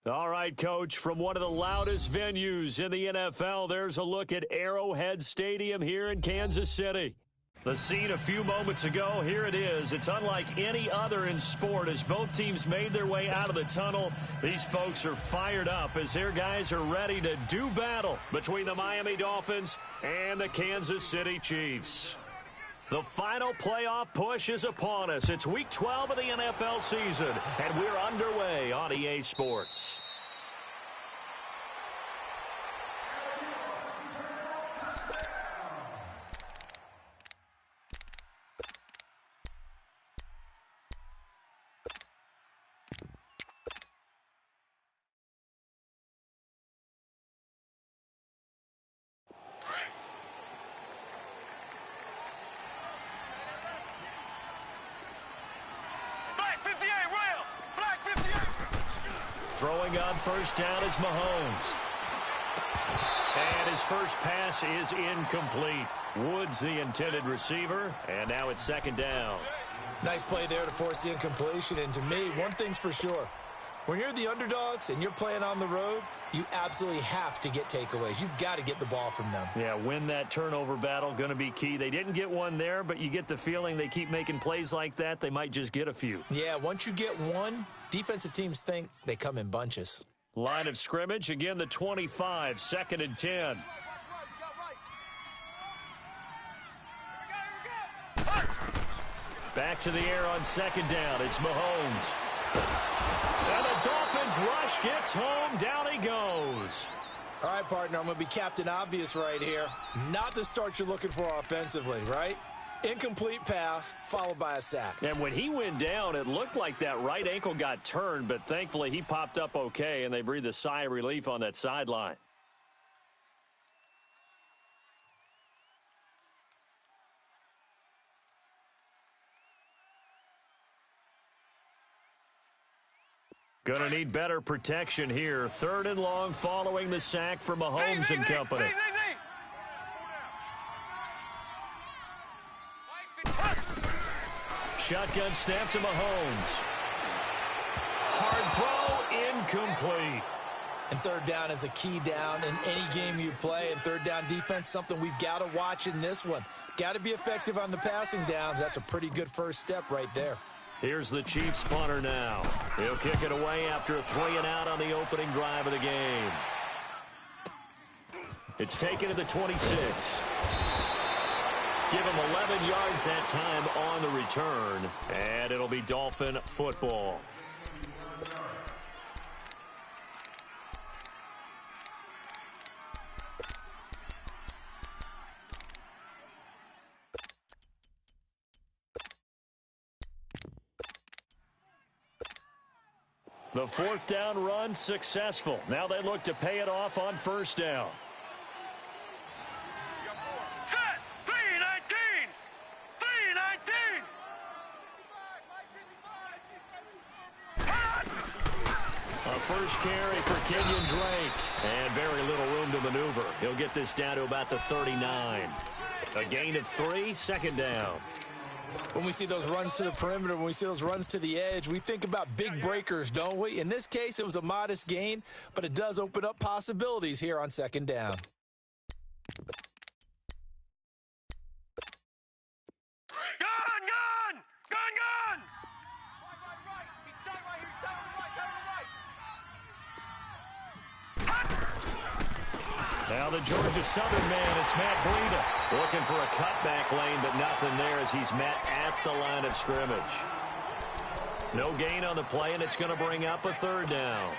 All right, Coach, from one of the loudest venues in the NFL, there's a look at Arrowhead Stadium here in Kansas City. The scene a few moments ago, here it is. It's unlike any other in sport as both teams made their way out of the tunnel. These folks are fired up as their guys are ready to do battle between the Miami Dolphins and the Kansas City Chiefs. The final playoff push is upon us. It's Week 12 of the NFL season, and we're underway on EA Sports. Throwing on first down is Mahomes. And his first pass is incomplete. Woods the intended receiver, and now it's second down. Nice play there to force the incompletion, and to me, one thing's for sure. When you're the underdogs and you're playing on the road, you absolutely have to get takeaways. You've got to get the ball from them. Yeah, win that turnover battle, going to be key. They didn't get one there, but you get the feeling they keep making plays like that, they might just get a few. Yeah, once you get one, defensive teams think they come in bunches. Line of scrimmage, again the 25, second and 10. Back to the air on second down. It's Mahomes. And the Dolphins rush gets home. Down he goes. All right, partner, I'm going to be Captain Obvious right here. Not the start you're looking for offensively, right? Incomplete pass, followed by a sack. And when he went down, it looked like that right ankle got turned, but thankfully he popped up okay, and they breathed a sigh of relief on that sideline. Going to need better protection here. Third and long following the sack for Mahomes and company. Shotgun snap to Mahomes. Hard throw, incomplete. And third down is a key down in any game you play. And third down defense, something we've got to watch in this one. Got to be effective on the passing downs. That's a pretty good first step right there. Here's the Chiefs punter now. He'll kick it away after a 3-and-out on the opening drive of the game. It's taken to the 26. Give him 11 yards that time on the return, and it'll be Dolphin football. The fourth down run successful. Now they look to pay it off on first down. Set! 3-19! 3-19! A first carry for Kenyon Drake. And very little room to maneuver. He'll get this down to about the 39. A gain of 3, second down. When we see those runs to the perimeter, when we see those runs to the edge, we think about big breakers, don't we? In this case, it was a modest gain, but it does open up possibilities here on second down. Gun! Gun! Gun! Gun! Now the Georgia Southern man, it's Matt Breida. Looking for a cutback lane, but nothing there as he's met at the line of scrimmage. No gain on the play, and it's going to bring up a third down.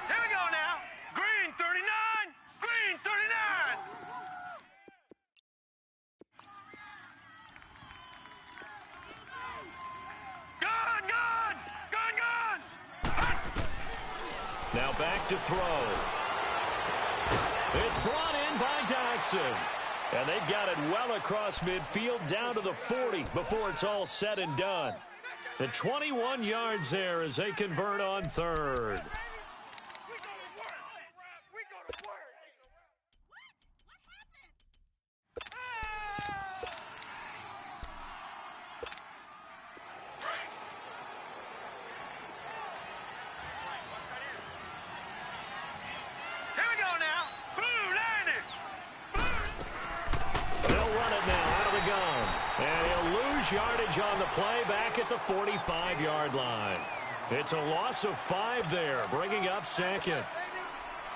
Here we go now. Green 39! Green 39! Gun! Gun! Gun! Gun! Now back to throw. It's brought in by Daxon. And they've got it well across midfield down to the 40 before it's all said and done. The 21 yards there as they convert on third. lose yardage on the play back at the 45-yard line. It's a loss of 5 there, bringing up second.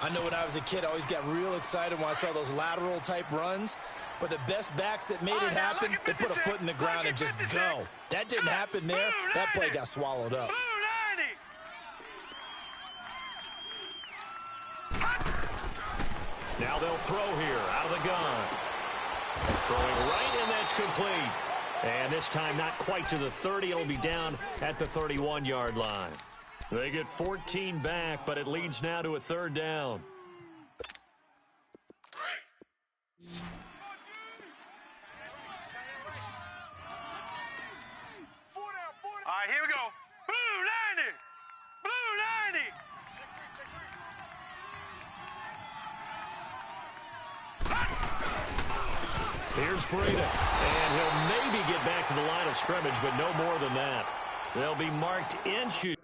I know when I was a kid, I always got real excited when I saw those lateral-type runs. But the best backs that made it happen, they put a foot in the ground and just go. That didn't happen there. That play got swallowed up. Now they'll throw here out of the gun. Throwing right, and that's complete. And this time not quite to the 30. It'll be down at the 31-yard line. They get 14 back, but it leads now to a 3rd down. All right, here we go. Blue 90. Blue 90. Here's Breida, and he'll maybe get back to the line of scrimmage, but no more than that. They'll be marked inches.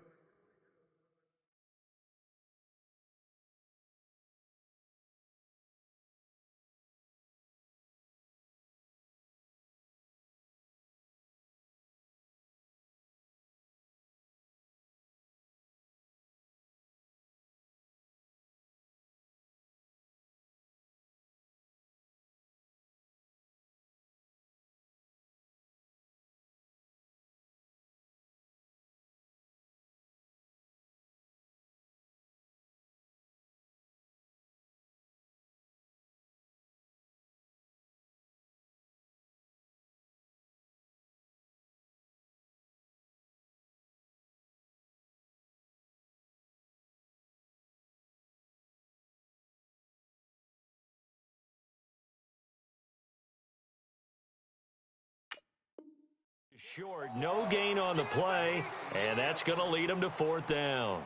Short, no gain on the play, and that's going to lead them to 4th down.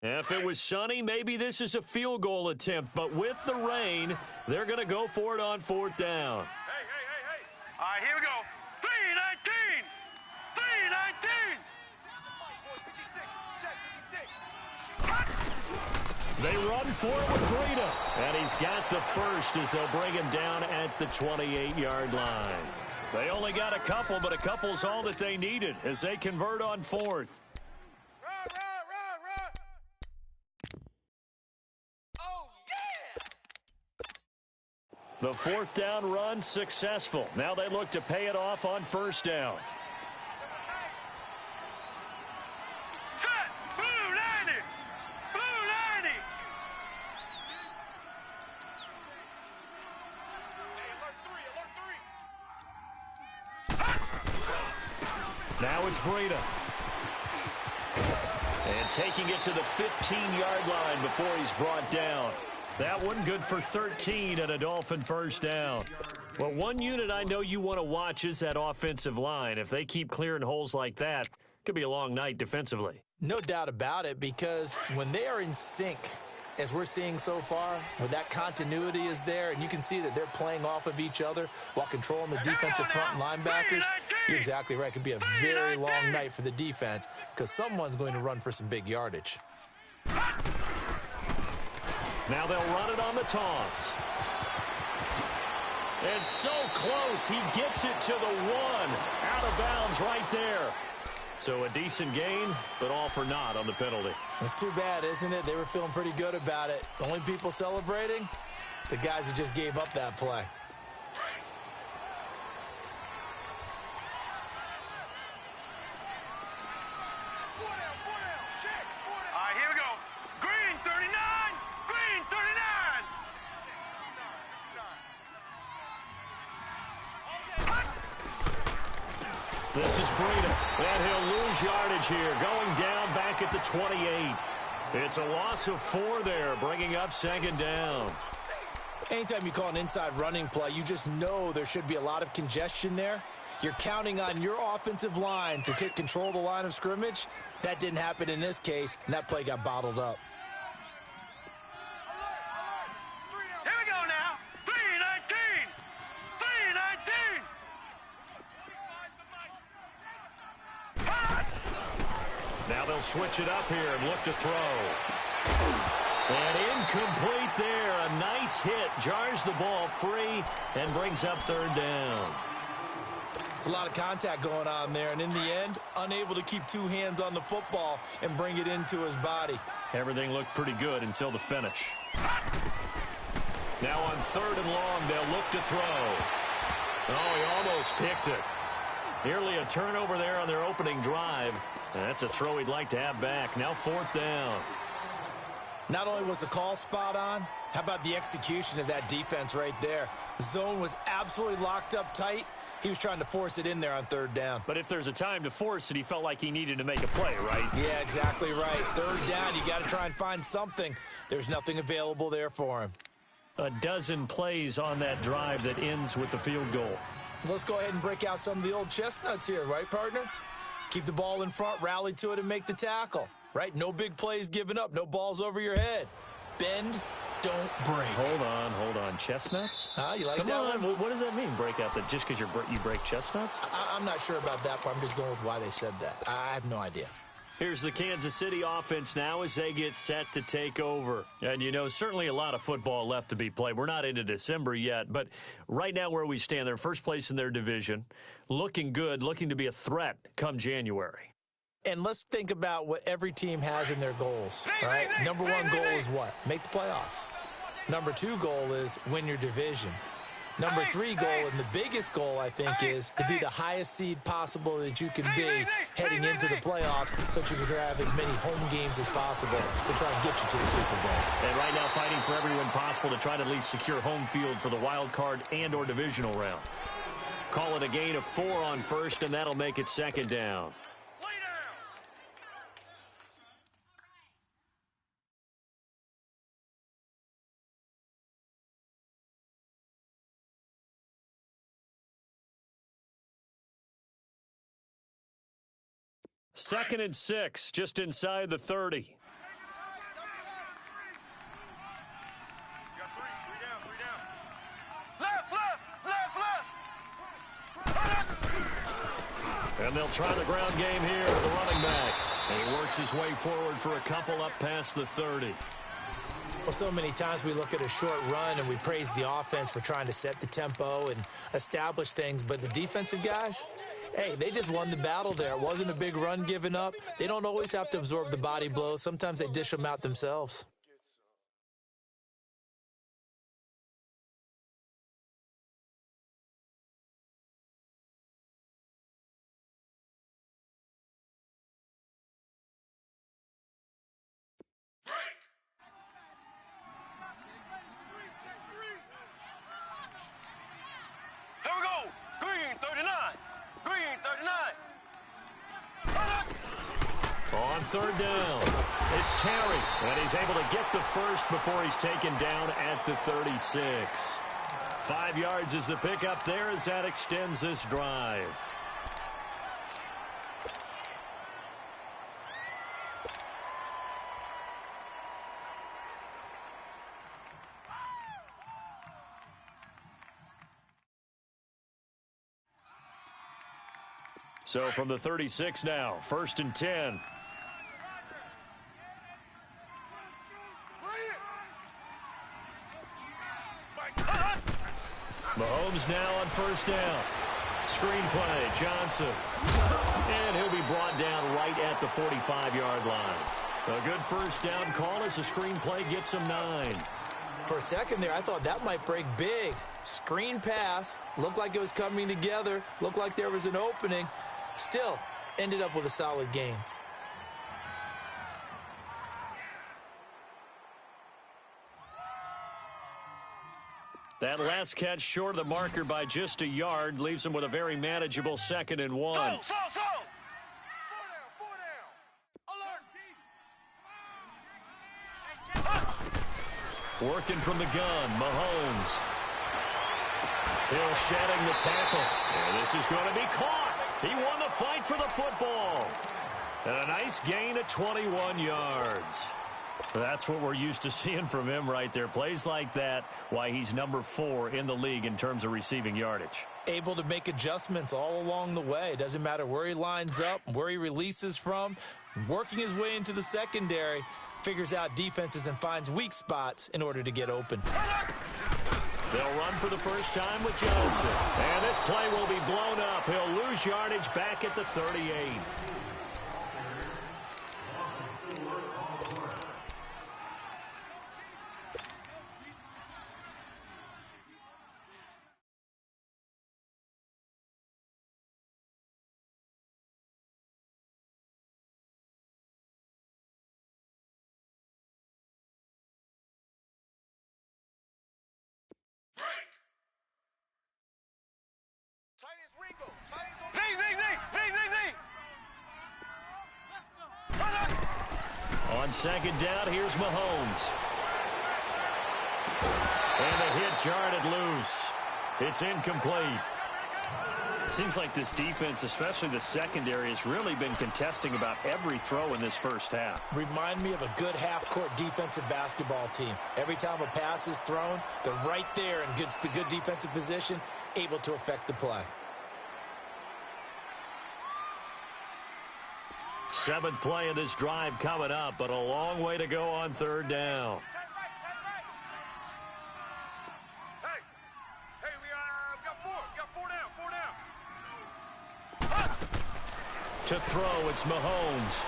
If it was sunny, maybe this is a field goal attempt, but with the rain, they're going to go for it on 4th down. Hey. All right, here we go. 319. 319. They run for it with Breida, and he's got the first as they'll bring him down at the 28-yard line. They only got a couple, but a couple's all that they needed as they convert on 4th. The 4th down run successful. Now they look to pay it off on 1st down. Set. Blue 90. Blue 90. Now it's Breida. And taking it to the 15-yard line before he's brought down. That one good for 13 and a Dolphin 1st down. Well, one unit I know you want to watch is that offensive line. If they keep clearing holes like that, it could be a long night defensively. No doubt about it, because when they are in sync, as we're seeing so far, when that continuity is there, and you can see that they're playing off of each other while controlling the defensive front linebackers, you're exactly right. It could be a very long night for the defense because someone's going to run for some big yardage. Now they'll run it on the toss. And so close, he gets it to the 1. Out of bounds right there. So a decent gain, but all for naught on the penalty. It's too bad, isn't it? They were feeling pretty good about it. The only people celebrating, the guys who just gave up that play. All right, here we go. Green 39. Green 39. This is Breida, and he'll lose yardage here, going down back at the 28. It's a loss of 4 there, bringing up 2nd down. Anytime you call an inside running play, you just know there should be a lot of congestion there. You're counting on your offensive line to take control of the line of scrimmage. That didn't happen in this case, and that play got bottled up. They'll switch it up here and look to throw. And incomplete there. A nice hit. Jars the ball free and brings up third down. It's a lot of contact going on there, and in the end, unable to keep two hands on the football and bring it into his body. Everything looked pretty good until the finish. Now on third and long, they'll look to throw. Oh, he almost picked it. Nearly a turnover there on their opening drive. And that's a throw he'd like to have back. Now fourth down. Not only was the call spot on, how about the execution of that defense right there? The zone was absolutely locked up tight. He was trying to force it in there on third down. But if there's a time to force it, he felt like he needed to make a play, right? Yeah, exactly right. Third down, you got to try and find something. There's nothing available there for him. A dozen plays on that drive that ends with the field goal. Let's go ahead and break out some of the old chestnuts here, right, partner? Keep the ball in front, rally to it, and make the tackle, right? No big plays given up, no balls over your head. Bend, don't break. Hold on. Chestnuts? You like Come that on. one? What does that mean, break out? That just because you break chestnuts? I'm not sure about that part. I'm just going with why they said that. I have no idea. Here's the Kansas City offense now as they get set to take over. And, you know, certainly a lot of football left to be played. We're not into December yet, but right now where we stand, they're first place in their division, looking good, looking to be a threat come January. And let's think about what every team has in their goals, all right? Number one goal is what? Make the playoffs. Number two goal is win your division. Number three goal, and the biggest goal, I think, is to be the highest seed possible that you can be heading into the playoffs so that you can have as many home games as possible to try and get you to the Super Bowl. And right now fighting for every win possible to try to at least secure home field for the wild card and or divisional round. Call it a gain of 4 on first, and that'll make it second down. Second and 6, just inside the 30. Got three down. Left. And they'll try the ground game here with the running back. And he works his way forward for a couple up past the 30. Well, so many times we look at a short run and we praise the offense for trying to set the tempo and establish things, but the defensive guys, hey, they just won the battle there. It wasn't a big run given up. They don't always have to absorb the body blows. Sometimes they dish them out themselves. Here we go. Green 39. On third down, it's Terry, and he's able to get the first before he's taken down at the 36. 5 yards is the pickup there as that extends this drive. So from the 36 now, first and 10. Mahomes now on first down. Screenplay, Johnson. And he'll be brought down right at the 45-yard line. A good first down call as the screenplay gets him 9. For a second there, I thought that might break big. Screen pass, looked like it was coming together, looked like there was an opening. Still, ended up with a solid gain. That last catch short of the marker by just a yard leaves him with a very manageable 2nd and 1. Four down. Alert. Working from the gun, Mahomes. Hill shedding the tackle. And this is going to be caught. He won the fight for the football. And a nice gain of 21 yards. That's what we're used to seeing from him right there. Plays like that, why he's number 4 in the league in terms of receiving yardage. Able to make adjustments all along the way. Doesn't matter where he lines up, where he releases from, working his way into the secondary, figures out defenses and finds weak spots in order to get open. They'll run for the first time with Johnson. And this play will be blown up. He'll lose yardage back at the 38. On second down, here's Mahomes. And a hit jarred loose. It's incomplete. Seems like this defense, especially the secondary, has really been contesting about every throw in this first half. Remind me of a good half-court defensive basketball team. Every time a pass is thrown, they're right there in good defensive position, able to affect the play. 7th play of this drive coming up, but a long way to go on third down. Hey, we got four down. To throw, it's Mahomes.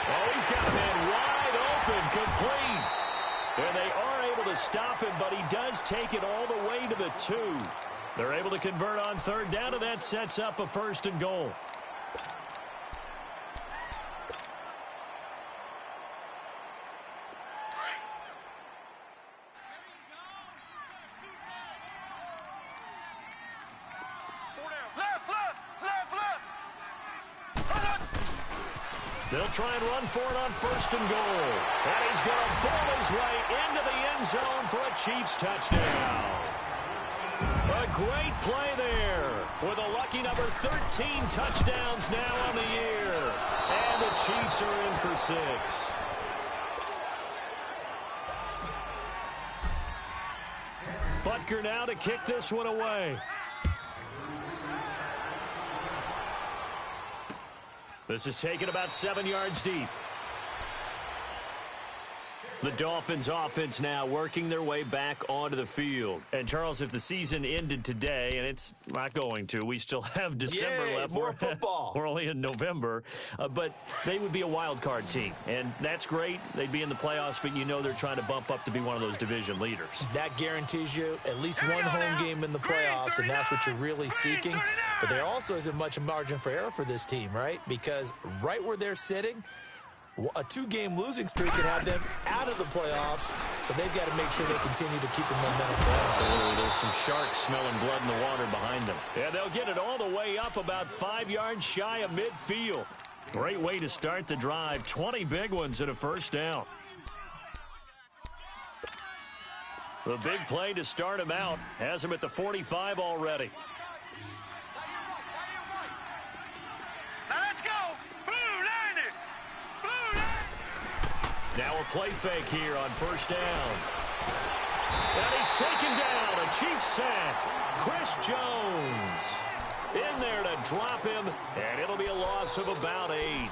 Oh, he's got a man wide open, complete. And they are able to stop him, but he does take it all the way to the 2. They're able to convert on third down, and that sets up a 1st and goal. They'll try and run for it on 1st and goal. And he's going to ball his way into the end zone for a Chiefs touchdown. A great play there with a lucky number 13 touchdowns now on the year. And the Chiefs are in for 6. Butker now to kick this one away. This is taken about 7 yards deep. The Dolphins offense now working their way back onto the field. And, Charles, if the season ended today, and it's not going to, we still have December left. More football. We're only in November. But they would be a wild card team. And that's great. They'd be in the playoffs, but you know they're trying to bump up to be one of those division leaders. That guarantees you at least one home game in the playoffs, and that's what you're really seeking. But there also isn't much margin for error for this team, right? Because right where they're sitting, a 2-game losing streak can have them out of the playoffs, so they've got to make sure they continue to keep the momentum going. Absolutely. There's some sharks smelling blood in the water behind them. Yeah, they'll get it all the way up about 5 yards shy of midfield. Great way to start the drive. 20 big ones and a 1st down. The big play to start him out has him at the 45 already. Now a play fake here on 1st down. And he's taken down. A Chiefs sack. Chris Jones in there to drop him, and it'll be a loss of about 8.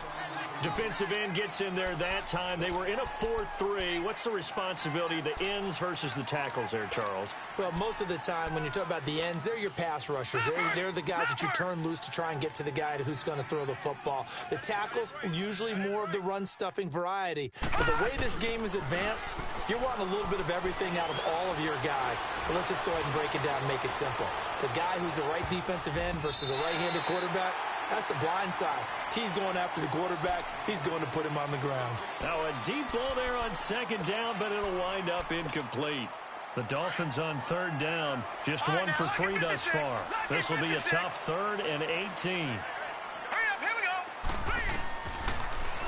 Defensive end gets in there that time. They were in a 4-3. What's the responsibility of the ends versus the tackles there, Charles? Well, most of the time when you talk about the ends, they're your pass rushers. They're the guys that you turn loose to try and get to the guy who's going to throw the football. The tackles, usually more of the run-stuffing variety. But the way this game is advanced, you're wanting a little bit of everything out of all of your guys. But let's just go ahead and break it down and make it simple. The guy who's the right defensive end versus a right-handed quarterback, that's the blind side. He's going after the quarterback. He's going to put him on the ground. Now a deep ball there on 2nd down, but it'll wind up incomplete. The Dolphins on 3rd down, just 1 for 3 thus far. This will be a tough 3rd and 18. Hurry up, here we go.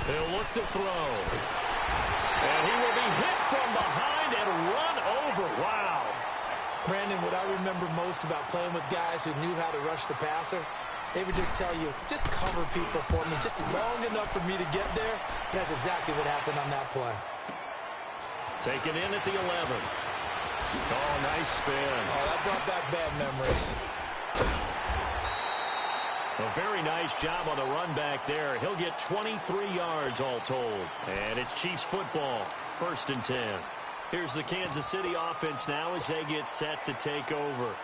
He'll look to throw. And he will be hit from behind and run over. Wow. Brandon, what I remember most about playing with guys who knew how to rush the passer, They would just tell you, just cover people for me, just long enough for me to get there. That's exactly what happened on that play. Taken in at the 11. Oh, nice spin. Oh, that brought back bad memories. A very nice job on the run back there. He'll get 23 yards all told. And it's Chiefs football, 1st and 10. Here's the Kansas City offense now as they get set to take over.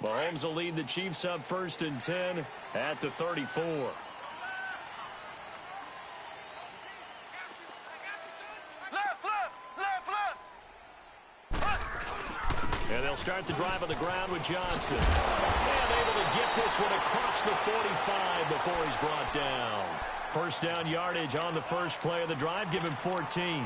Mahomes will lead the Chiefs up 1st and 10 at the 34. And they'll start the drive on the ground with Johnson. And able to get this one across the 45 before he's brought down. First down yardage on the first play of the drive. Give him 14.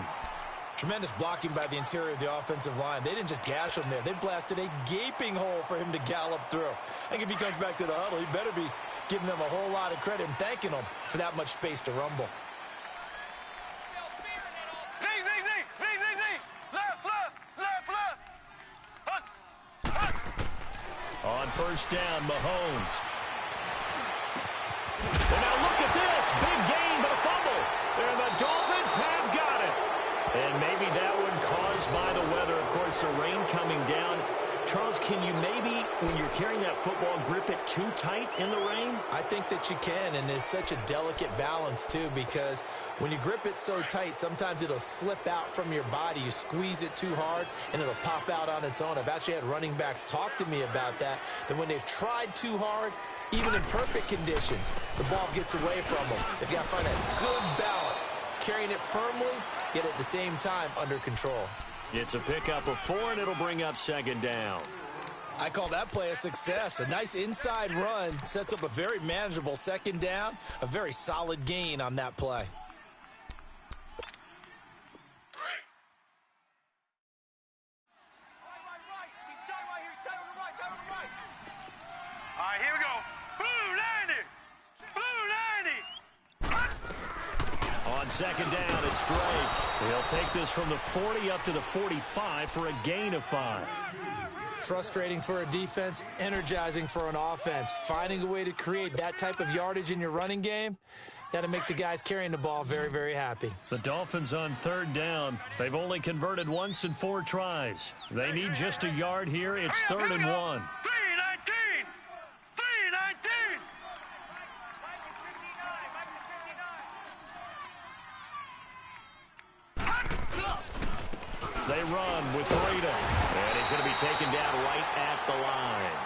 Tremendous blocking by the interior of the offensive line. They didn't just gash him there. They blasted a gaping hole for him to gallop through. I think if he comes back to the huddle, he better be giving them a whole lot of credit and thanking them for that much space to rumble. On first down, Mahomes. And now look at this. Big gain, but a fumble. And the Dolphins have got it. And maybe that one caused by the weather. Of course, the rain coming down. Charles, can you maybe, when you're carrying that football, grip it too tight in the rain? I think that you can, and it's such a delicate balance, too, because when you grip it so tight, sometimes it'll slip out from your body. You squeeze it too hard, and it'll pop out on its own. I've actually had running backs talk to me about that when they've tried too hard, even in perfect conditions, the ball gets away from them. They've got to find a good balance, carrying it firmly, yet at the same time under control. It's a pickup of 4, and it'll bring up 2nd down. I call that play a success. A nice inside run sets up a very manageable 2nd down, a very solid gain on that play. All right, here we go. Blue 90. On 2nd down, it's Drake. He'll take this from the 40 up to the 45 for a gain of 5. Frustrating for a defense, energizing for an offense. Finding a way to create that type of yardage in your running game, that'll make the guys carrying the ball very, very happy. The Dolphins on 3rd down. They've only converted once in 4 tries. They need just a yard here. It's 3rd and 1. 319. 319. They run with Breida. And he's going to be taken down right at the line.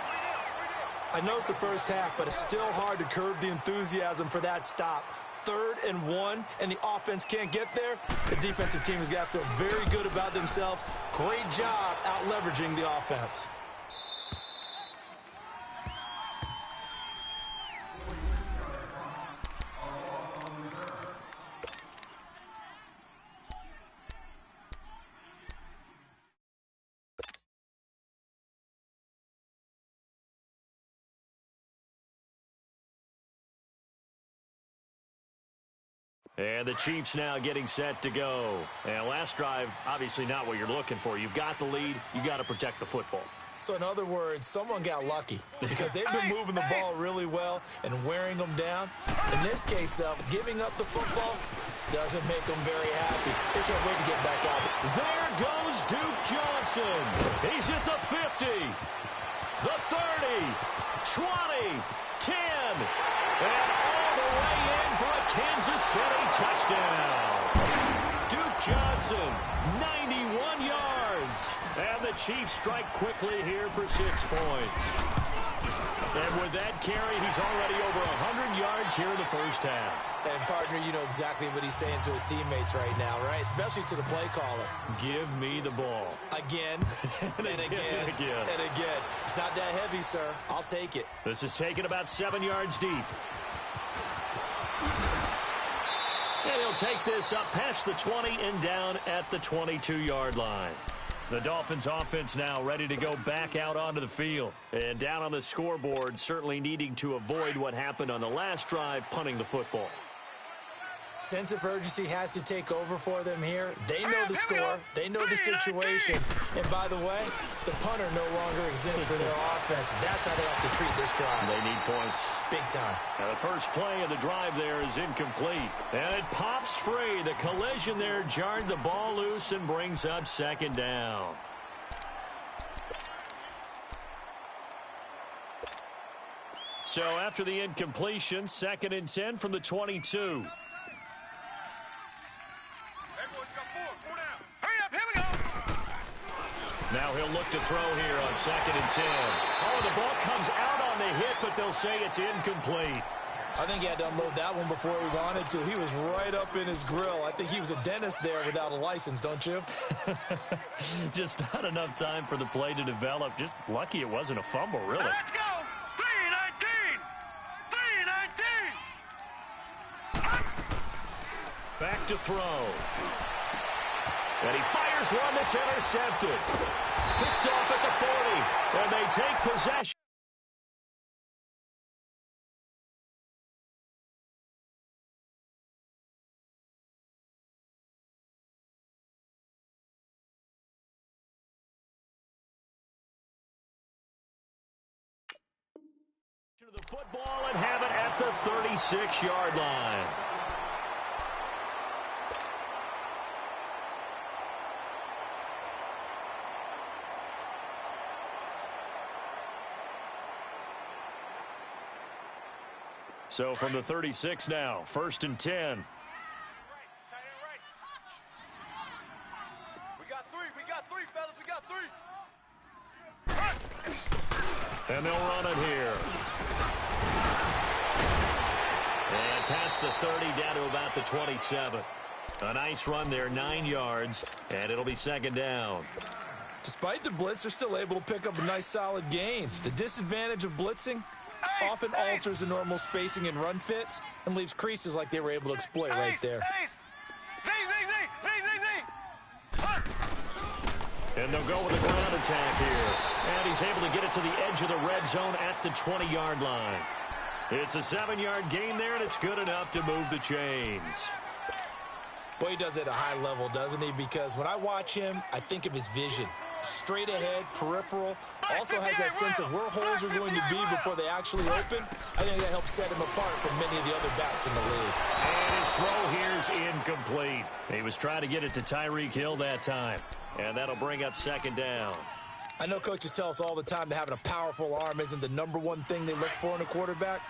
I know it's the first half, but it's still hard to curb the enthusiasm for that stop. 3rd and 1, and the offense can't get there. The defensive team has got to feel very good about themselves. Great job out-leveraging the offense. And the Chiefs now getting set to go. And last drive, obviously not what you're looking for. You've got the lead. You got to protect the football. So in other words, someone got lucky because they've been moving the ball really well and wearing them down. In this case, though, giving up the football doesn't make them very happy. They can't wait to get back out. There goes Duke Johnson. He's at the 50, the 30, 20, 10, and all the way in for a Kansas City touchdown. Duke Johnson, 91 yards. And the Chiefs strike quickly here for 6 points. And with that carry, he's already over 100 yards here in the first half. And, partner, you know exactly what he's saying to his teammates right now, right? Especially to the play caller. Give me the ball. Again, and again, and again. It's not that heavy, sir. I'll take it. This is taken about 7 yards deep. And he'll take this up past the 20 and down at the 22-yard line. The Dolphins offense now ready to go back out onto the field. And down on the scoreboard, certainly needing to avoid what happened on the last drive, punting the football. Sense of urgency has to take over for them here. They know the score. They know the situation. And by the way, the punter no longer exists for their offense. That's how they have to treat this drive. They need points. Big time. Now the first play of the drive there is incomplete. And it pops free. The collision there jarred the ball loose and brings up second down. So after the incompletion, 2nd and 10 from the 22. Now he'll look to throw here on 2nd and 10. Oh, the ball comes out on the hit, but they'll say it's incomplete. I think he had to unload that one before he wanted to. He was right up in his grill. I think he was a dentist there without a license, don't you? Just not enough time for the play to develop. Just lucky it wasn't a fumble, really. Let's go! 3-19! Back to throw. And he fires one that's intercepted. Picked off at the 40. And they take possession. To the football and have it at the 36-yard line. So from the 36 now, 1st and 10. We got three, fellas. We got three. And they'll run it here. And past the 30 down to about the 27. A nice run there, 9 yards, and it'll be 2nd down. Despite the blitz, they're still able to pick up a nice solid gain. The disadvantage of blitzing often alters the normal spacing and run fits and leaves creases like they were able to exploit right there. And they'll go with a ground attack here. And he's able to get it to the edge of the red zone at the 20-yard line. It's a 7-yard gain there, and it's good enough to move the chains. Boy, he does it at a high level, doesn't he? Because when I watch him, I think of his vision. Straight ahead, peripheral. Also has that sense of where holes are going to be before they actually open. I think that helps set him apart from many of the other backs in the league. And his throw here's incomplete. He was trying to get it to Tyreek Hill that time. And that'll bring up 2nd down. I know coaches tell us all the time that having a powerful arm isn't the #1 thing they look for in a quarterback.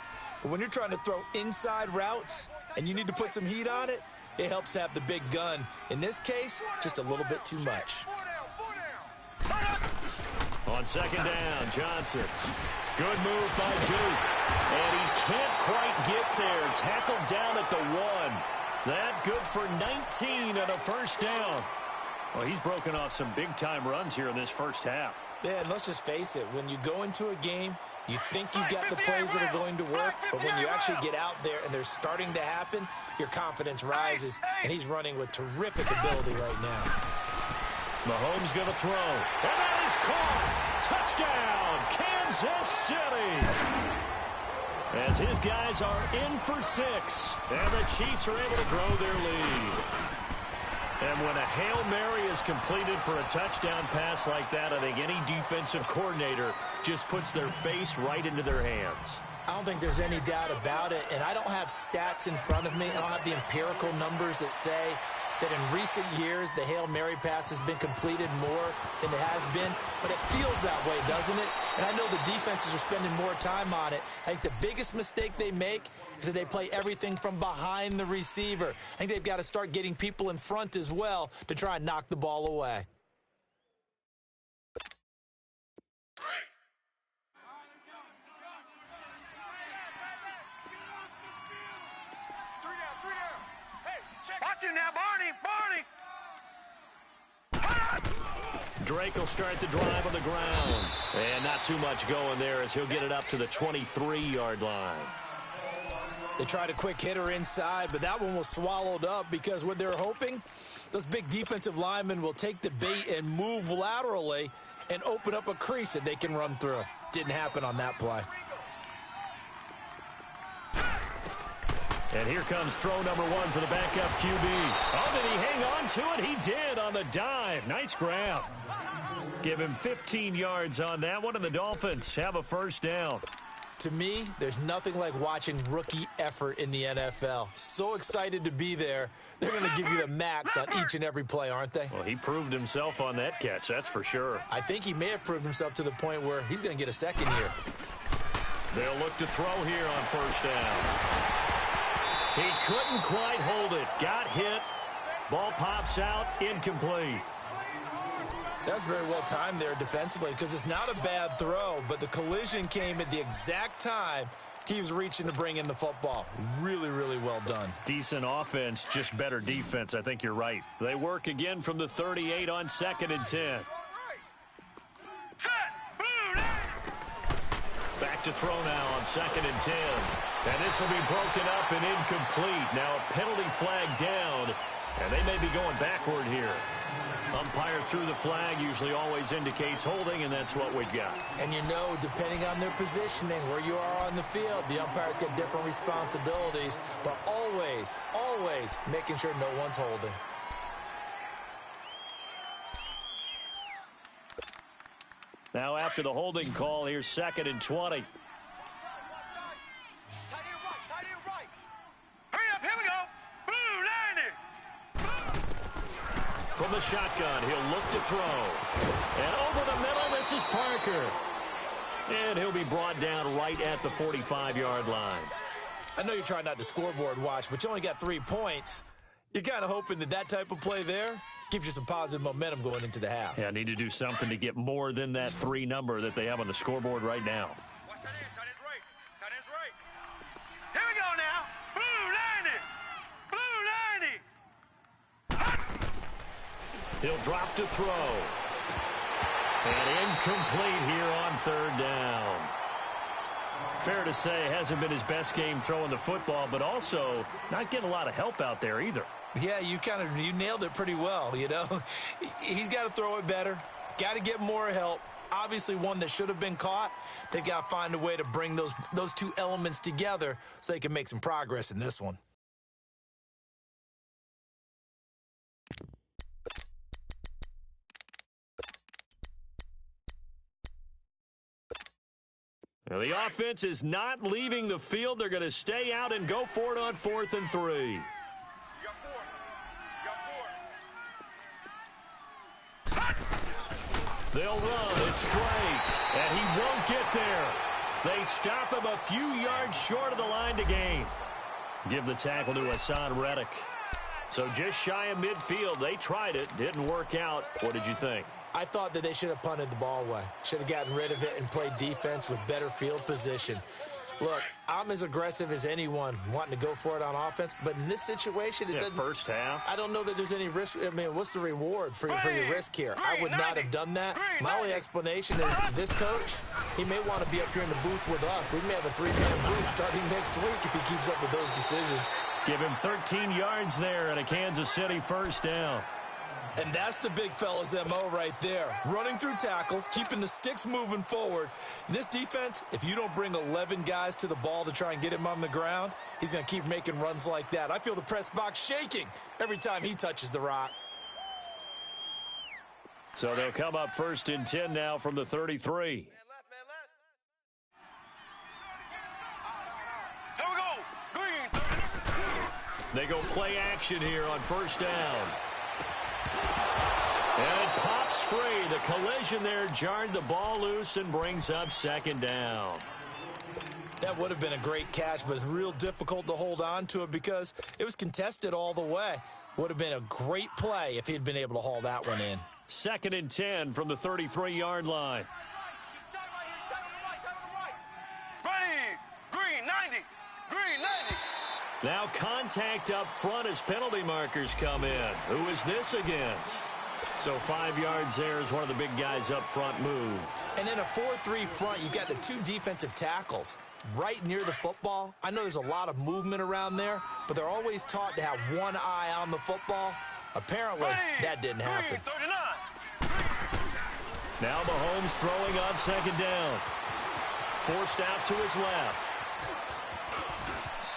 But when you're trying to throw inside routes and you need to put some heat on it, it helps have the big gun. In this case, just a little bit too much. On 2nd down, Johnson. Good move by Duke. And he can't quite get there. Tackled down at the 1. That good for 19 and a 1st down. Well, he's broken off some big-time runs here in this first half. Yeah, and let's just face it. When you go into a game, you think you've got the plays that are going to work, but when you actually get out there and they're starting to happen, your confidence rises, and he's running with terrific ability right now. Mahomes going to throw. And that is caught. Touchdown, Kansas City. As his guys are in for 6, and the Chiefs are able to grow their lead. And when a Hail Mary is completed for a touchdown pass like that, I think any defensive coordinator just puts their face right into their hands. I don't think there's any doubt about it, and I don't have stats in front of me. I don't have the empirical numbers that say that in recent years the Hail Mary pass has been completed more than it has been, but it feels that way, doesn't it? And I know the defenses are spending more time on it. I think the biggest mistake they make is that they play everything from behind the receiver. I think they've got to start getting people in front as well to try and knock the ball away. Watch him now, Barney! Drake will start the drive on the ground. And not too much going there as he'll get it up to the 23-yard line. They tried a quick hitter inside, but that one was swallowed up because what they're hoping, those big defensive linemen will take the bait and move laterally and open up a crease that they can run through. Didn't happen on that play. And here comes throw number one for the backup QB. Oh, did he hang on to it? He did on the dive. Nice grab. Give him 15 yards on that one, and the Dolphins have a first down. To me, there's nothing like watching rookie effort in the NFL. So excited to be there. They're going to give you the max on each and every play, aren't they? Well, he proved himself on that catch, that's for sure. I think he may have proved himself to the point where he's going to get a second here. They'll look to throw here on first down. He couldn't quite hold it. Got hit. Ball pops out, incomplete. That's very well timed there defensively because it's not a bad throw, but the collision came at the exact time he was reaching to bring in the football. Really, really well done. Decent offense, just better defense. I think you're right. They work again from the 38 on 2nd and 10. Back to throw now on 2nd and 10. And this will be broken up and incomplete. Now a penalty flag down, and they may be going backward here. Umpire threw the flag, usually always indicates holding, and that's what we've got. And you know, depending on their positioning, where you are on the field, the umpires get different responsibilities, but always, always making sure no one's holding. Now after the holding call, here's 2nd and 20. From the shotgun, he'll look to throw. And over the middle, this is Parker. And he'll be brought down right at the 45-yard line. I know you're trying not to scoreboard watch, but you only got 3 points. You're kind of hoping that that type of play there gives you some positive momentum going into the half. Yeah, need to do something to get more than that 3 number that they have on the scoreboard right now. Watch that end. Tight end's right. Tight end's right. Here we go now. Blue 90. Blue 90. He'll drop to throw. And incomplete here on 3rd down. Fair to say, it hasn't been his best game throwing the football, but also not getting a lot of help out there either. Yeah, you nailed it pretty well, you know. He's got to throw it better. Got to get more help. Obviously one that should have been caught. They've got to find a way to bring those two elements together so they can make some progress in this one. Now, the offense is not leaving the field. They're going to stay out and go for it on 4th and 3. You got 4. They'll run. It's Drake. And he won't get there. They stop him a few yards short of the line to gain. Give the tackle to Hassan Reddick. So just shy of midfield. They tried it. Didn't work out. What did you think? I thought that they should have punted the ball away. Should have gotten rid of it and played defense with better field position. Look, I'm as aggressive as anyone wanting to go for it on offense, but in this situation, it doesn't. First half. I don't know that there's any risk. I mean, what's the reward for your risk here? I would not have done that. My only explanation is this coach, he may want to be up here in the booth with us. We may have a 3-man booth starting next week if he keeps up with those decisions. Give him 13 yards there and a Kansas City first down. And that's the big fella's MO right there. Running through tackles, keeping the sticks moving forward. This defense, if you don't bring 11 guys to the ball to try and get him on the ground, he's going to keep making runs like that. I feel the press box shaking every time he touches the rock. So they'll come up 1st and 10 now from the 33. Man left. Here we go. Green. They go play action here on 1st down. And it pops free. The collision there jarred the ball loose and brings up 2nd down. That would have been a great catch, but it's real difficult to hold on to it because it was contested all the way. Would have been a great play if he had been able to haul that one in. 2nd and 10 from the 33-yard line. Green 90. Green 90. Now contact up front as penalty markers come in. Who is this against? So 5 yards there as one of the big guys up front moved. And in a 4-3 front, you got the 2 defensive tackles right near the football. I know there's a lot of movement around there, but they're always taught to have one eye on the football. Apparently, that didn't happen. Now Mahomes throwing on 2nd down. Forced out to his left.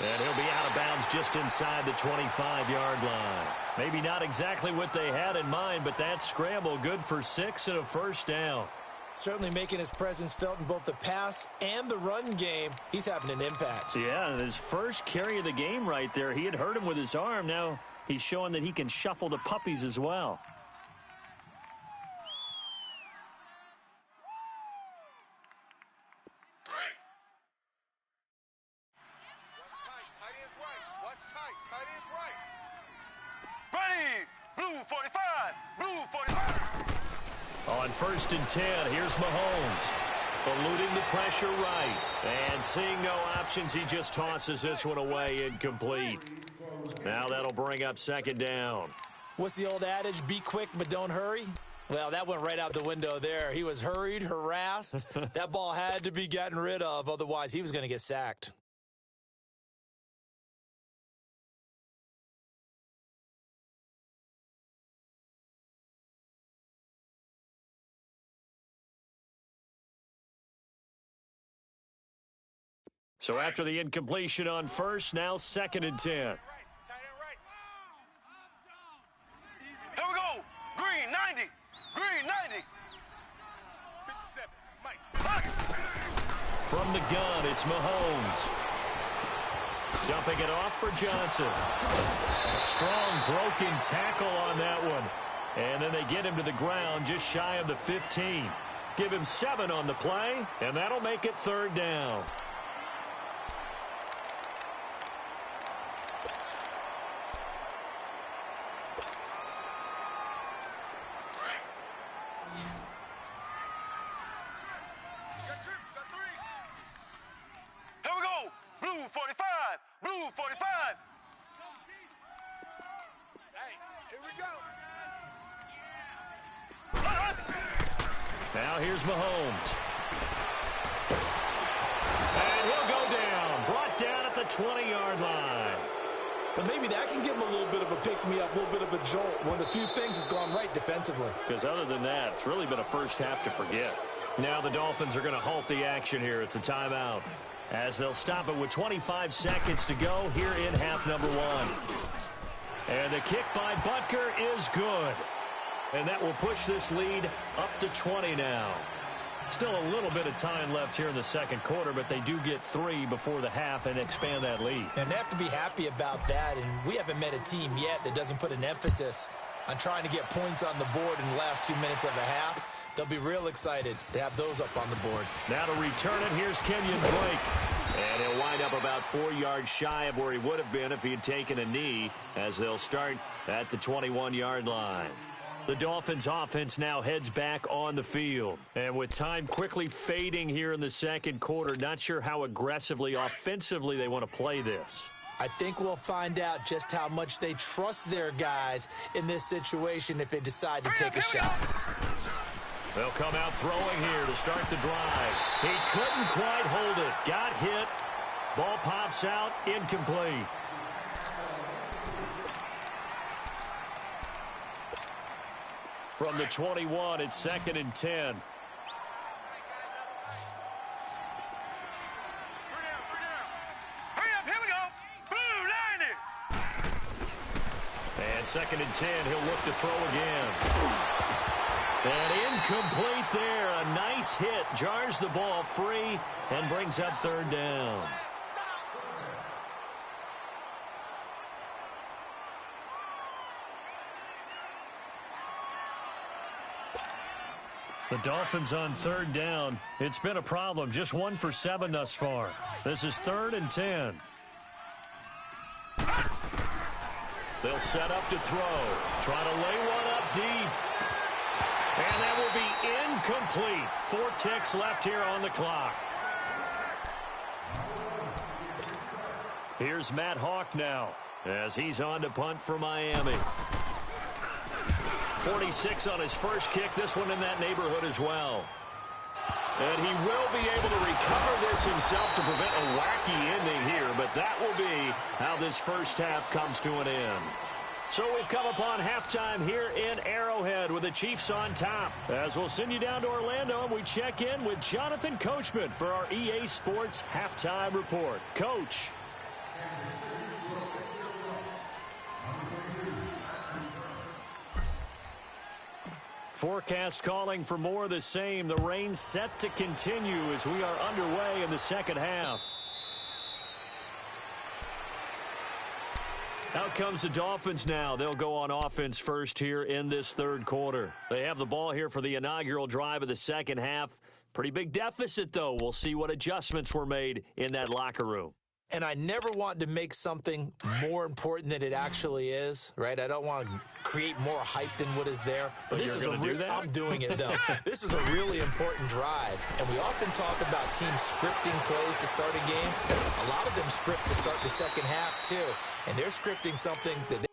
And he'll be out of bounds just inside the 25-yard line. Maybe not exactly what they had in mind, but that scramble good for 6 and a first down. Certainly making his presence felt in both the pass and the run game. He's having an impact. Yeah, and his first carry of the game right there. He had hurt him with his arm. Now he's showing that he can shuffle the puppies as well. On 1st and 10, here's Mahomes. Eluding the pressure right. And seeing no options, he just tosses this one away incomplete. Now that'll bring up 2nd down. What's the old adage? Be quick, but don't hurry? Well, that went right out the window there. He was hurried, harassed. That ball had to be gotten rid of. Otherwise, he was going to get sacked. So after the incompletion on 1st, now 2nd and 10. Here we go. Green 90. Green 90. 57. Mike. From the gun, it's Mahomes. Dumping it off for Johnson. A strong broken tackle on that one. And then they get him to the ground just shy of the 15. Give him 7 on the play, and that'll make it 3rd down. Now here's Mahomes. And he'll go down. Brought down at the 20-yard line. But maybe that can give him a little bit of a pick-me-up, a little bit of a jolt. One of the few things has gone right defensively. Because other than that, it's really been a first half to forget. Now the Dolphins are going to halt the action here. It's a timeout. As they'll stop it with 25 seconds to go here in half number 1. And the kick by Butker is good. And that will push this lead up to 20 now. Still a little bit of time left here in the 2nd quarter, but they do get 3 before the half and expand that lead. And they have to be happy about that, and we haven't met a team yet that doesn't put an emphasis on trying to get points on the board in the last 2 minutes of the half. They'll be real excited to have those up on the board. Now to return it, here's Kenyon Drake. And he'll wind up about 4 yards shy of where he would have been if he had taken a knee, as they'll start at the 21-yard line. The Dolphins offense now heads back on the field. And with time quickly fading here in the 2nd quarter, not sure how aggressively, offensively they want to play this. I think we'll find out just how much they trust their guys in this situation if they decide to take a shot. They'll come out throwing here to start the drive. He couldn't quite hold it. Got hit. Ball pops out. Incomplete. From the 21, it's 2nd and 10. And 2nd and 10, he'll look to throw again. And incomplete there. A nice hit. Jars the ball free and brings up 3rd down. The Dolphins on 3rd down. It's been a problem. Just 1 for 7 thus far. This is 3rd and 10. They'll set up to throw. Trying to lay one up deep. And that will be incomplete. 4 ticks left here on the clock. Here's Matt Hawk now as he's on to punt for Miami. 46 on his first kick. This one in that neighborhood as well. And he will be able to recover this himself to prevent a wacky ending here, but that will be how this first half comes to an end. So we've come upon halftime here in Arrowhead with the Chiefs on top. As we'll send you down to Orlando and we check in with Jonathan Coachman for our EA Sports Halftime Report. Coach. Forecast calling for more of the same. The rain set to continue as we are underway in the second half. Out comes the Dolphins now. They'll go on offense first here in this third quarter. They have the ball here for the inaugural drive of the second half. Pretty big deficit, though. We'll see what adjustments were made in that locker room. And I never want to make something more important than it actually is, right? I don't want to create more hype than what is there. But this is I'm doing it, though. This is a really important drive. And we often talk about teams scripting plays to start a game. A lot of them script to start the second half, too. And they're scripting something that they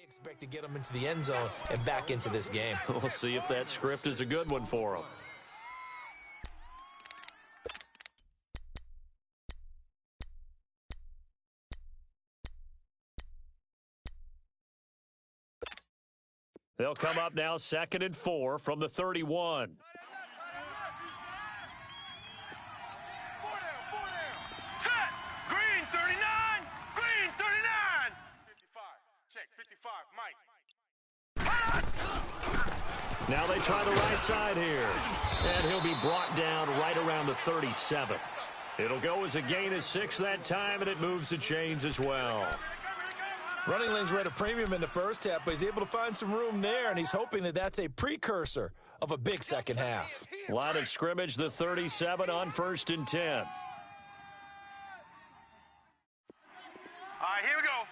expect to get them into the end zone and back into this game. We'll see if that script is a good one for them. They'll come up now 2nd and 4 from the 31. Set! Green 39! Green 39! 55. Check 55. Mike. Now they try the right side here. And he'll be brought down right around the 37. It'll go as a gain of 6 that time, and it moves the chains as well. Running lanes were at a premium in the first half, but he's able to find some room there, and he's hoping that that's a precursor of a big second half. Line of scrimmage, the 37 on 1st and 10. All right, here we go.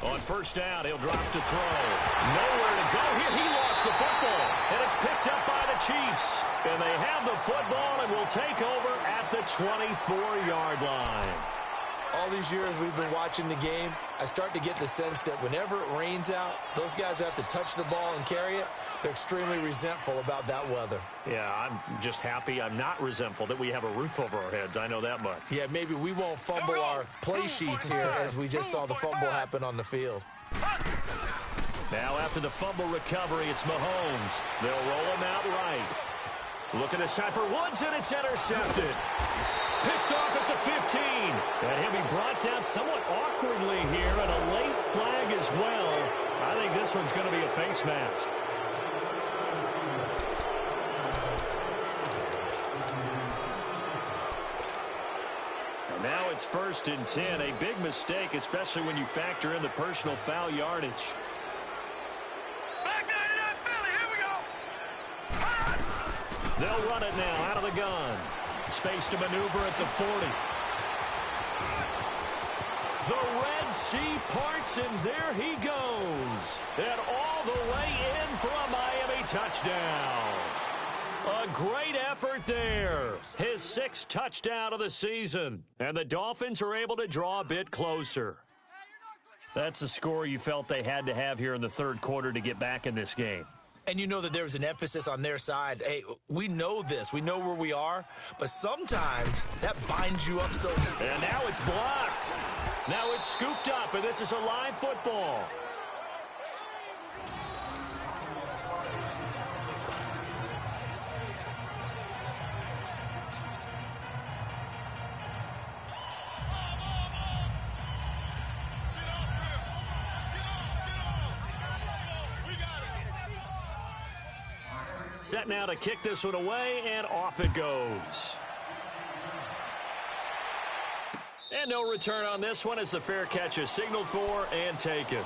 On 1st down, he'll drop to throw. Nowhere to go here. He lost the football, and it's picked up by the Chiefs. And they have the football and will take over at the 24-yard line. All these years we've been watching the game, I start to get the sense that whenever it rains out, those guys who have to touch the ball and carry it, they're extremely resentful about that weather. Yeah, I'm just happy I'm not resentful that we have a roof over our heads. I know that much. Yeah, maybe we won't fumble our play sheets here as we just saw the fumble happen on the field. Now after the fumble recovery, it's Mahomes. They'll roll him out right. Look at this time for Woods, and it's intercepted. Picked off at the 15. And he'll be brought down somewhat awkwardly here, and a late flag as well. I think this one's going to be a face mask. And now it's 1st and 10. A big mistake, especially when you factor in the personal foul yardage. Back 99 Philly, here we go. They'll run it now out of the gun. Space to maneuver at the 40. The Red Sea parts, and there he goes. And all the way in for a Miami touchdown. A great effort there. His 6th touchdown of the season. And the Dolphins are able to draw a bit closer. That's the score you felt they had to have here in the third quarter to get back in this game. And you know that there was an emphasis on their side. Hey, we know this. We know where we are. But sometimes that binds you up so. And now it's blocked. Now it's scooped up, and this is a live football. Set now to kick this one away, and off it goes. And no return on this one as the fair catch is signaled for and taken.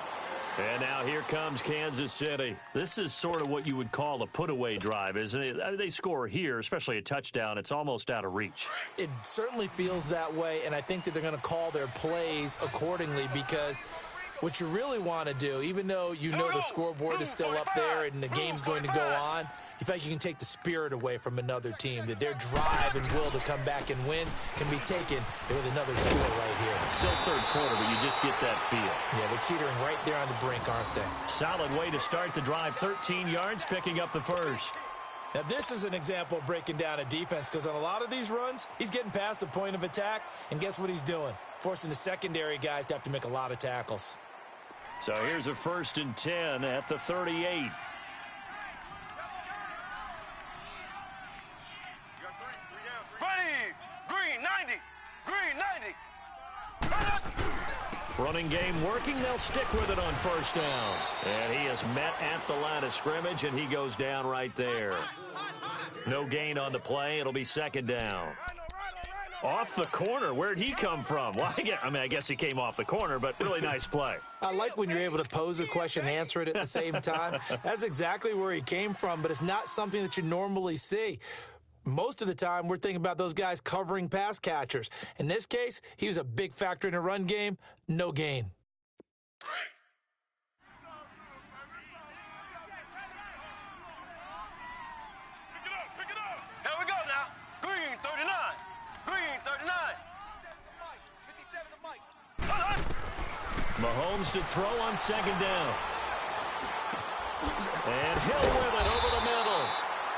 And now here comes Kansas City. This is sort of what you would call a put-away drive, isn't it? I mean, they score here, especially a touchdown. It's almost out of reach. It certainly feels that way, and I think that they're going to call their plays accordingly because what you really want to do, even though you know the scoreboard is still up there and the game's going to go on, you feel like you can take the spirit away from another team, that their drive and will to come back and win can be taken with another score right here. Still third quarter, but you just get that feel. Yeah, they're teetering right there on the brink, aren't they? Solid way to start the drive. 13 yards, picking up the first. Now, this is an example of breaking down a defense, because on a lot of these runs, he's getting past the point of attack, and guess what he's doing? Forcing the secondary guys to have to make a lot of tackles. So here's a 1st and 10 at the 38. Green 90. Green 90. Running game working. They'll stick with it on 1st down. And he is met at the line of scrimmage, and he goes down right there. No gain on the play. It'll be 2nd down. Off the corner. Where'd he come from? Well, I guess he came off the corner, but really nice play. I like when you're able to pose a question and answer it at the same time. That's exactly where he came from, but it's not something that you normally see. Most of the time, we're thinking about those guys covering pass catchers. In this case, he was a big factor in the run game. No gain. Pick it up. Here we go now. Green 39. Green 39. 57 to Mike. Mahomes to throw on 2nd down. And Hill with it over the middle.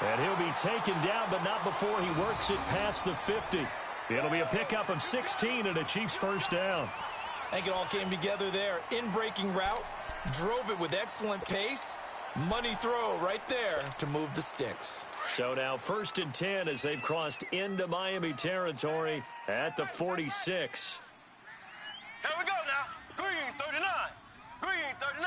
And he'll be taken down, but not before he works it past the 50. It'll be a pickup of 16 and a Chiefs 1st down. I think it all came together there. In-breaking route, drove it with excellent pace. Money throw right there to move the sticks. So now 1st and 10 as they've crossed into Miami territory at the 46. Here we go now. Green 39. Green 39.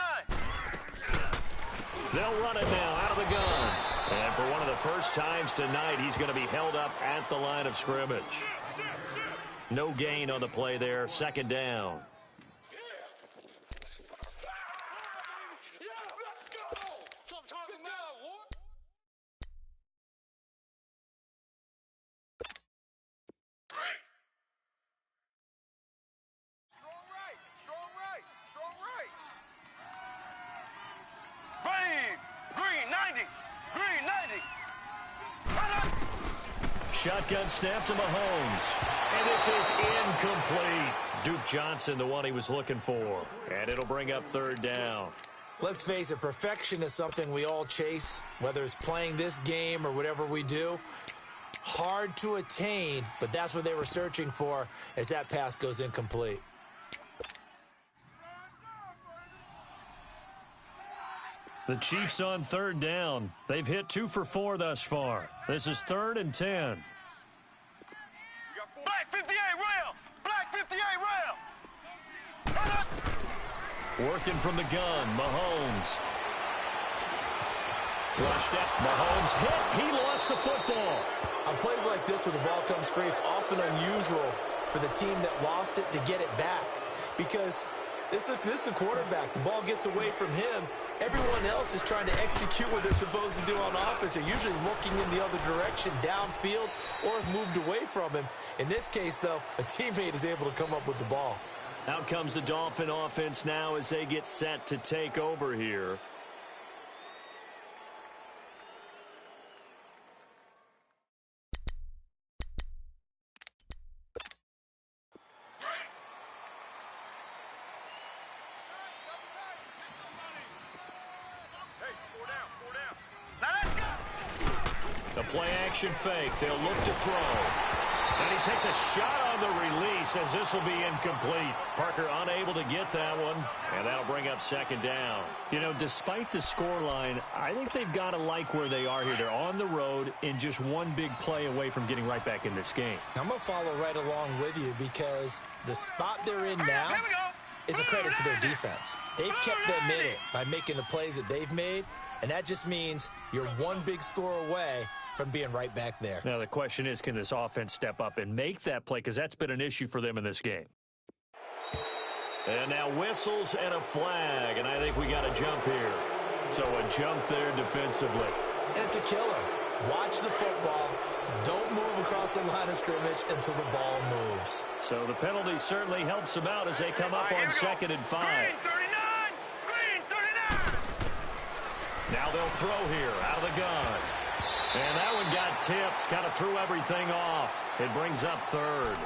They'll run it now out of the gun. And for one of the first times tonight, he's going to be held up at the line of scrimmage. No gain on the play there. 2nd down. Shotgun snap to Mahomes. And this is incomplete. Duke Johnson, the one he was looking for. And it'll bring up 3rd down. Let's face it, perfection is something we all chase, whether it's playing this game or whatever we do. Hard to attain, but that's what they were searching for as that pass goes incomplete. The Chiefs on 3rd down. They've hit 2 for 4 thus far. This is 3rd and 10. Black 58 rail. Black 58 rail. Working from the gun, Mahomes. Flushed out. Mahomes hit. He lost the football. On plays like this where the ball comes free, it's often unusual for the team that lost it to get it back, because this is the quarterback. The ball gets away from him. Everyone else is trying to execute what they're supposed to do on offense. They're usually looking in the other direction, downfield, or have moved away from him. In this case, though, a teammate is able to come up with the ball. Out comes the Dolphin offense now as they get set to take over here. The play-action fake. They'll look to throw. And he takes a shot on the release as this will be incomplete. Parker unable to get that one, and that'll bring up 2nd down. You know, despite the scoreline, I think they've got to like where they are here. They're on the road and just one big play away from getting right back in this game. I'm going to follow right along with you, because the spot they're in now is a credit to their defense. They've kept them in it by making the plays that they've made, and that just means you're one big score away from being right back there. Now the question is, can this offense step up and make that play? Because that's been an issue for them in this game. And now whistles and a flag, and I think we got a jump here. So a jump there defensively. And it's a killer. Watch the football. Don't move across the line of scrimmage until the ball moves. So the penalty certainly helps them out as they come up on 2nd and 5. Green 39. Green 39. Now they'll throw here out of the gun. And that one got tipped, kind of threw everything off. It brings up third.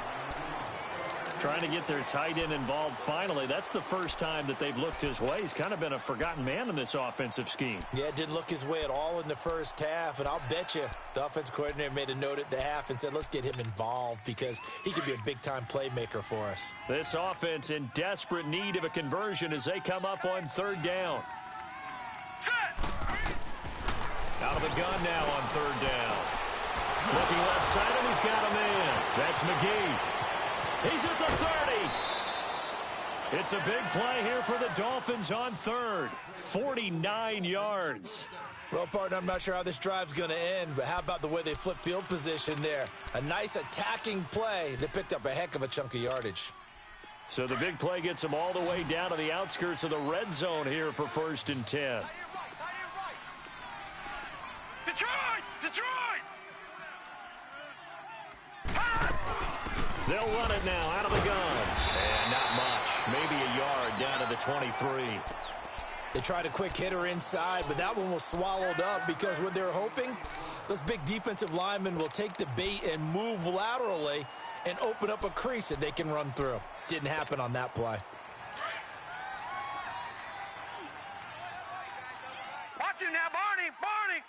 Trying to get their tight end involved finally. That's the first time that they've looked his way. He's kind of been a forgotten man in this offensive scheme. Yeah, it didn't look his way at all in the first half, and I'll bet you the offensive coordinator made a note at the half and said, let's get him involved because he could be a big-time playmaker for us. This offense in desperate need of a conversion as they come up on third down. Out of the gun now on third down. Looking left side, and he's got a man. That's McGee. He's at the 30. It's a big play here for the Dolphins on third. 49 yards. Well, partner, I'm not sure how this drive's going to end, but how about the way they flip field position there? A nice attacking play that picked up a heck of a chunk of yardage. So the big play gets them all the way down to the outskirts of the red zone here for 1st and 10. Detroit! Detroit! They'll run it now out of the gun. And not much. Maybe a yard down to the 23. They tried a quick hitter inside, but that one was swallowed up because what they're hoping, those big defensive linemen will take the bait and move laterally and open up a crease that they can run through. Didn't happen on that play. Watch him now, Barney! Barney!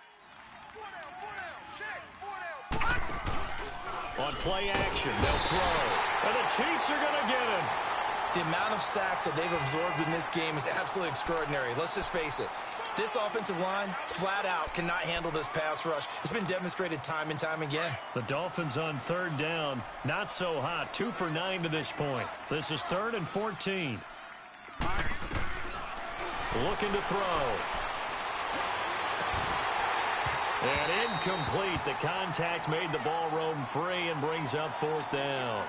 On play action, they'll throw. And the Chiefs are going to get him. The amount of sacks that they've absorbed in this game is absolutely extraordinary. Let's just face it. This offensive line, flat out, cannot handle this pass rush. It's been demonstrated time and time again. The Dolphins on third down, not so hot. 2 for 9 to this point. This is 3rd and 14. Looking to throw. And incomplete. The contact made the ball roam free and brings up 4th down.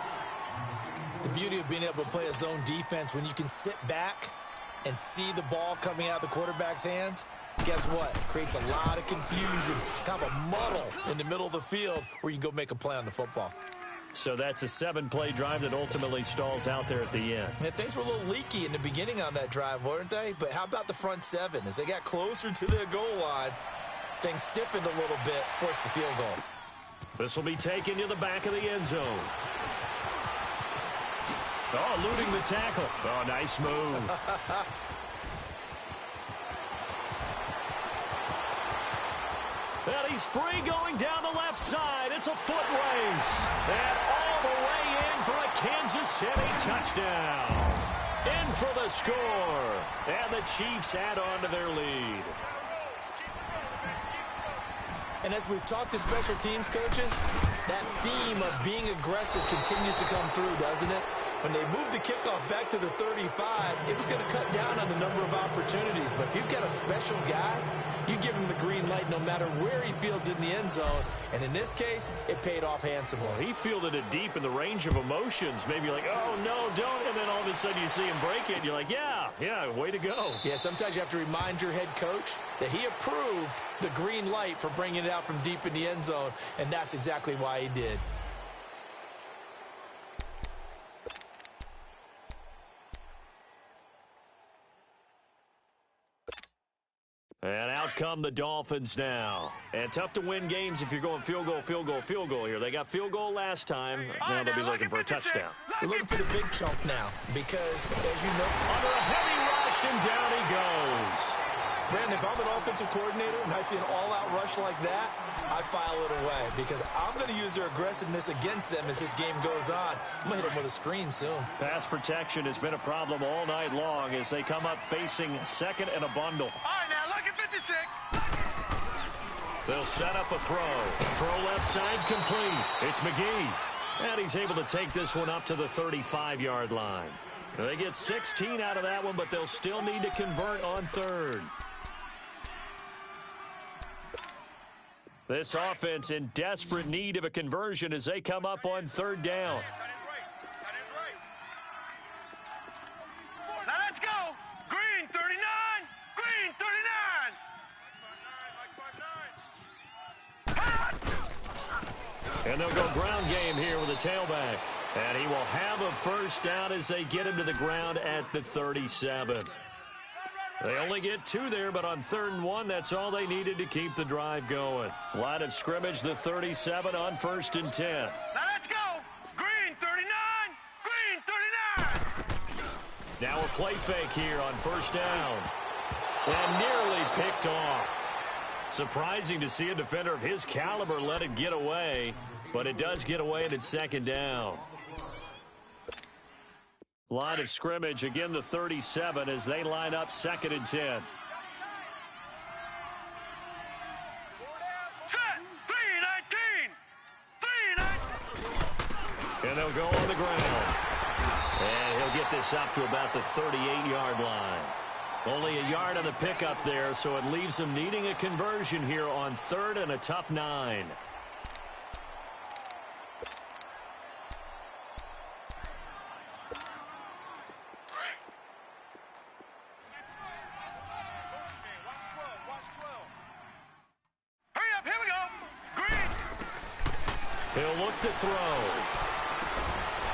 The beauty of being able to play a zone defense when you can sit back and see the ball coming out of the quarterback's hands, guess what? Creates a lot of confusion, kind of a muddle in the middle of the field where you can go make a play on the football. So that's a 7-play drive that ultimately stalls out there at the end. Yeah, things were a little leaky in the beginning on that drive, weren't they? But how about the front 7? As they got closer to the goal line, things stiffened a little bit, forced the field goal. This will be taken to the back of the end zone. Oh, eluding the tackle. Oh, nice move. And he's free going down the left side. It's a foot race. And all the way in for a Kansas City touchdown. In for the score. And the Chiefs add on to their lead. And as we've talked to special teams coaches, that theme of being aggressive continues to come through, doesn't it? When they moved the kickoff back to the 35, it was going to cut down on the number of opportunities. But if you've got a special guy, you give him the green light no matter where he fields in the end zone. And in this case, it paid off handsomely. Well, he fielded it deep in the range of emotions. Maybe like, oh, no, don't. And then all of a sudden you see him break it. And you're like, yeah, way to go. Yeah, sometimes you have to remind your head coach that he approved the green light for bringing it out from deep in the end zone. And that's exactly why he did. And out come the Dolphins now. And tough to win games if you're going field goal here. They got field goal last time. Now they'll be looking for a touchdown. They're looking for the big chunk now because, as you know, under a heavy rush, and down he goes. Brandon, if I'm an offensive coordinator and I see an all-out rush like that, I file it away because I'm going to use their aggressiveness against them as this game goes on. I'm going to hit them with a screen soon. Pass protection has been a problem all night long as they come up facing second and a bundle. All right, now look at 56. They'll set up a throw. Throw left side complete. It's McGee. And he's able to take this one up to the 35-yard line. They get 16 out of that one, but they'll still need to convert on third. This offense in desperate need of a conversion as they come up on third down. Now let's go. Green 39. Green 39. And they'll go ground game here with a tailback. And he will have a first down as they get him to the ground at the 37. They only get 2 there, but on 3rd and 1, that's all they needed to keep the drive going. Line of scrimmage, the 37 on 1st and 10. Now let's go. Green 39. Green 39. Now a play fake here on 1st down. And nearly picked off. Surprising to see a defender of his caliber let it get away, but it does get away and it's 2nd down. Line of scrimmage, again the 37 as they line up 2nd and 10. Set. 319. 319. And they'll go on the ground. And he'll get this up to about the 38-yard line. Only a yard on the pickup there, so it leaves him needing a conversion here on 3rd and a tough 9. He'll look to throw.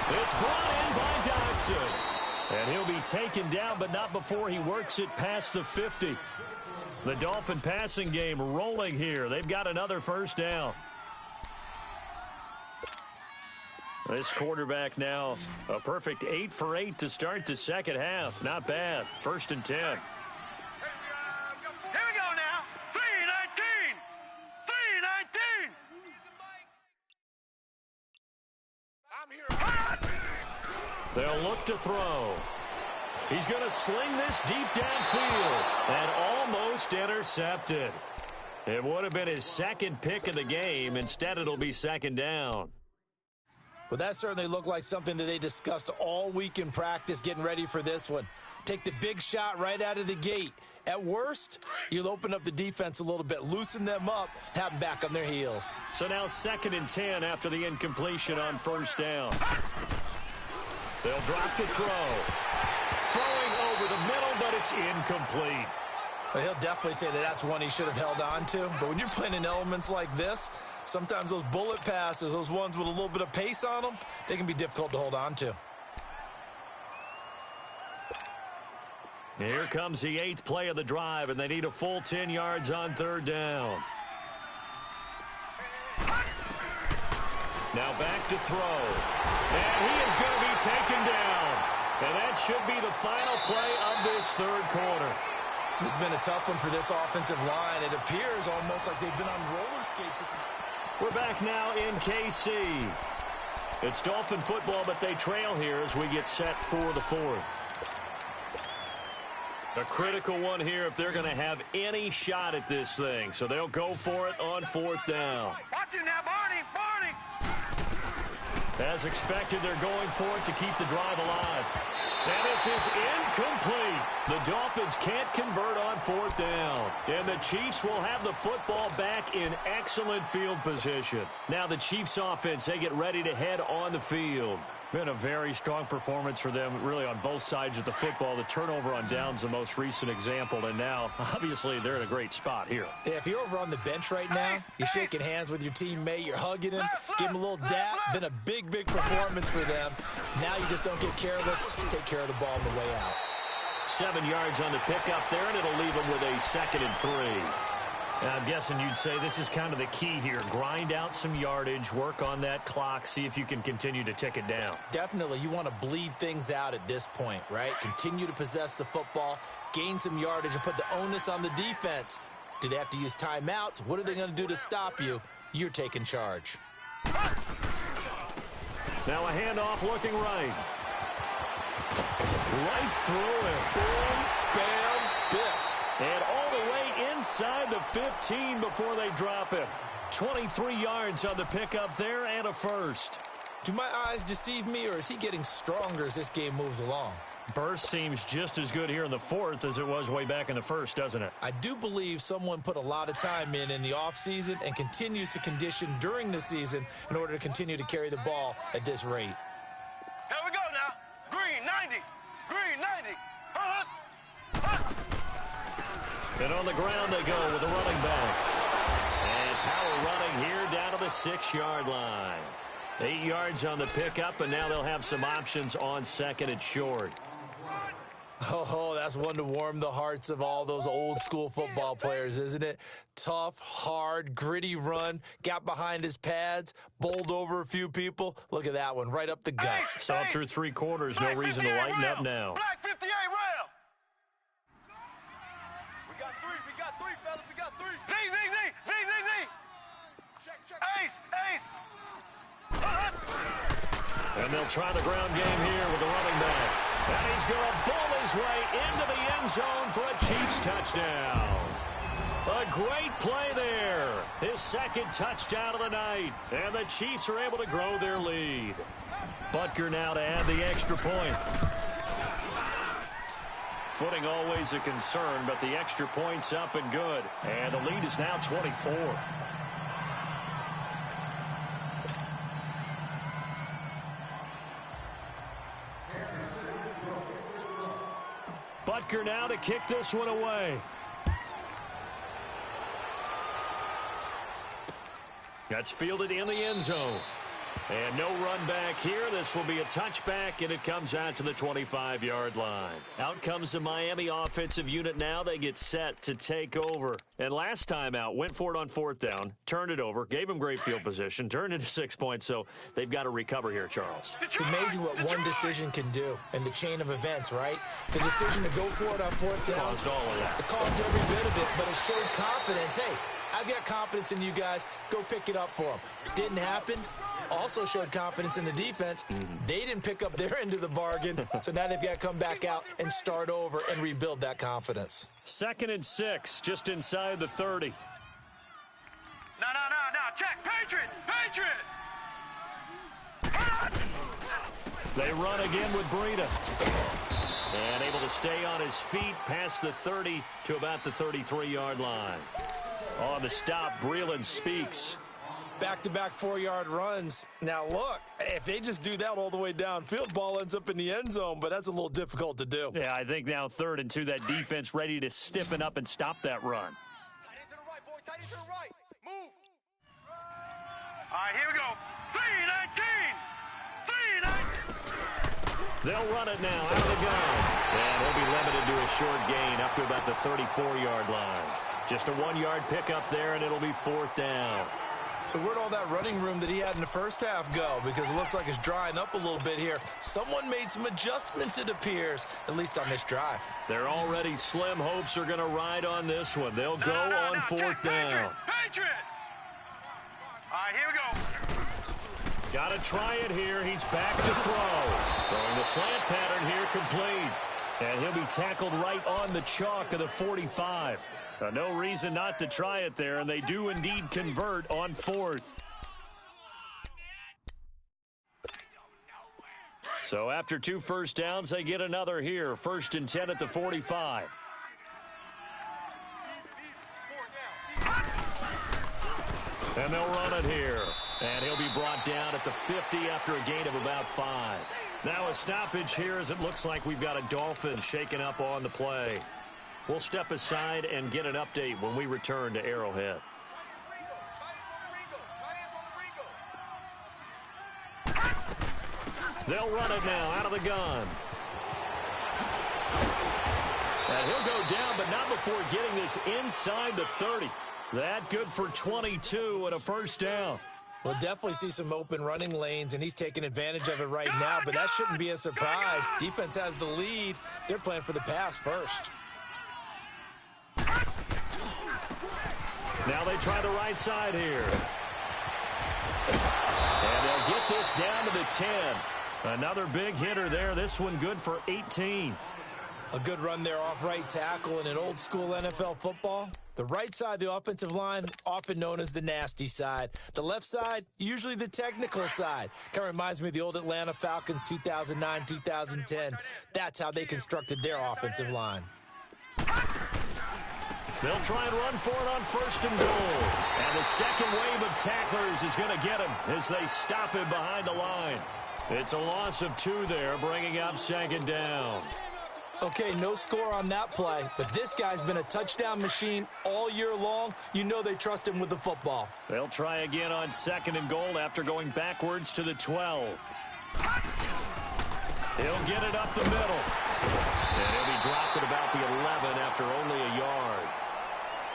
It's brought in by Dodson. And he'll be taken down, but not before he works it past the 50. The Dolphin passing game rolling here. They've got another 1st down. This quarterback now a perfect 8 for 8 to start the 2nd half. Not bad. 1st and 10. Here we go now. 319. 319. I'm here. They'll look to throw. He's going to sling this deep downfield and almost intercepted. It would have been his 2nd pick of the game. Instead, it'll be 2nd down. Well, that certainly looked like something that they discussed all week in practice getting ready for this one. Take the big shot right out of the gate. At worst, you'll open up the defense a little bit, loosen them up, have them back on their heels. So now 2nd and 10 after the incompletion on 1st down. They'll drop to throw. Throwing over the middle, but it's incomplete. Well, he'll definitely say that that's one he should have held on to. But when you're playing in elements like this, sometimes those bullet passes, those ones with a little bit of pace on them, they can be difficult to hold on to. Here comes the 8th play of the drive, and they need a full 10 yards on 3rd down. Now back to throw. And he is going to be taken down. And that should be the final play of this 3rd quarter. This has been a tough one for this offensive line. It appears almost like they've been on roller skates. We're back now in KC. It's Dolphin football, but they trail here as we get set for the 4th. A critical one here if they're going to have any shot at this thing. So they'll go for it on 4th down. Watch it now, Barney. Barney. As expected, they're going for it to keep the drive alive. And this is incomplete. The Dolphins can't convert on 4th down. And the Chiefs will have the football back in excellent field position. Now the Chiefs offense, they get ready to head on the field. Been a very strong performance for them, really, on both sides of the football. The turnover on downs, the most recent example, and now, obviously, they're in a great spot here. Yeah, if you're over on the bench right now, you're shaking hands with your teammate, you're hugging him, give him a little dap. Been a big, big performance for them. Now you just don't get careless. Take care of the ball on the way out. 7 yards on the pickup there, and it'll leave them with a 2nd and 3. And I'm guessing you'd say this is kind of the key here. Grind out some yardage, work on that clock, see if you can continue to tick it down. Definitely. You want to bleed things out at this point, right? Continue to possess the football, gain some yardage, and put the onus on the defense. Do they have to use timeouts? What are they going to do to stop you? You're taking charge. Now a handoff looking right. Right through it. Boom, bam, biff. And all the way inside the 15 before they drop him. 23 yards on the pickup there and a first. Do my eyes deceive me, or is he getting stronger as this game moves along? Burst seems just as good here in the 4th as it was way back in the 1st, doesn't it? I do believe someone put a lot of time in the offseason and continues to condition during the season in order to continue to carry the ball at this rate. Here we go now. Green 90. Green 90. And on the ground they go with the running back. And power running here down to the 6-yard line. 8 yards on the pickup, and now they'll have some options on 2nd and short. Oh, that's one to warm the hearts of all those old school football players, isn't it? Tough, hard, gritty run, got behind his pads, bowled over a few people. Look at that one, right up the gut. So through 3 quarters, no reason to lighten up now. Black 58 round. We got three, fellas, we got three. Z. Check. Ace. And they'll try the ground game here with the running back. And he's going to bull his way into the end zone for a Chiefs touchdown. A great play there. His second touchdown of the night. And the Chiefs are able to grow their lead. Butker now to add the extra point. Footing always a concern, but the extra point's up and good. And the lead is now 24. Butker now to kick this one away. That's fielded in the end zone. And no run back here. This will be a touchback, and it comes out to the 25-yard line. Out comes the Miami offensive unit now. They get set to take over. And last time out, went for it on 4th down, turned it over, gave them great field position, turned into 6 points, so they've got to recover here, Charles. It's amazing what one decision can do in the chain of events, right? The decision to go for it on 4th down. Caused all of that. It caused every bit of it, but it showed confidence. Hey, I've got confidence in you guys. Go pick it up for them. Didn't happen. Also showed confidence in the defense. They didn't pick up their end of the bargain, so now they've got to come back out and start over and rebuild that confidence. 2nd and 6, just inside the 30. No. Check. Patriot. They run again with Breida. And able to stay on his feet past the 30 to about the 33-yard line. On the stop, Breeland Speaks. Back-to-back 4-yard runs. Now, look, if they just do that all the way downfield, ball ends up in the end zone, but that's a little difficult to do. Yeah, I think now 3rd and 2, that defense ready to stiffen up and stop that run. Tight end to the right, boy. Tight end to the right. Move. All right, here we go. 3-19. They'll run it now out of the gun. And he'll be limited to a short gain up to about the 34-yard line. Just a 1-yard pickup there, and it'll be 4th down. So where'd all that running room that he had in the first half go? Because it looks like it's drying up a little bit here. Someone made some adjustments, it appears, at least on this drive. They're already slim hopes are going to ride on this one. They'll go on 4th down. Patriot. All right, here we go. Got to try it here. He's back to throw. Throwing the slant pattern here complete. And he'll be tackled right on the chalk of the 45. No reason not to try it there, and they do indeed convert on 4th. So after 2 first downs, they get another here. 1st and 10 at the 45. And they'll run it here. And he'll be brought down at the 50 after a gain of about 5. Now a stoppage here as it looks like we've got a Dolphin shaken up on the play. We'll step aside and get an update when we return to Arrowhead. They'll run it now out of the gun. And he'll go down, but not before getting this inside the 30. That good for 22 and a 1st down. We'll definitely see some open running lanes, and he's taking advantage of it right now, but that shouldn't be a surprise. Defense has the lead. They're playing for the pass first. Now they try the right side here. And they'll get this down to the 10. Another big hitter there. This one good for 18. A good run there off right tackle in an old school NFL football. The right side of the offensive line, often known as the nasty side. The left side, usually the technical side. Kind of reminds me of the old Atlanta Falcons 2009, 2010. That's how they constructed their offensive line. They'll try and run for it on 1st and goal. And the second wave of tacklers is going to get him as they stop him behind the line. It's a loss of 2 there, bringing up 2nd down. Okay, no score on that play, but this guy's been a touchdown machine all year long. You know they trust him with the football. They'll try again on 2nd and goal after going backwards to the 12. He'll get it up the middle. And he'll be dropped at about the 11 after only a yard.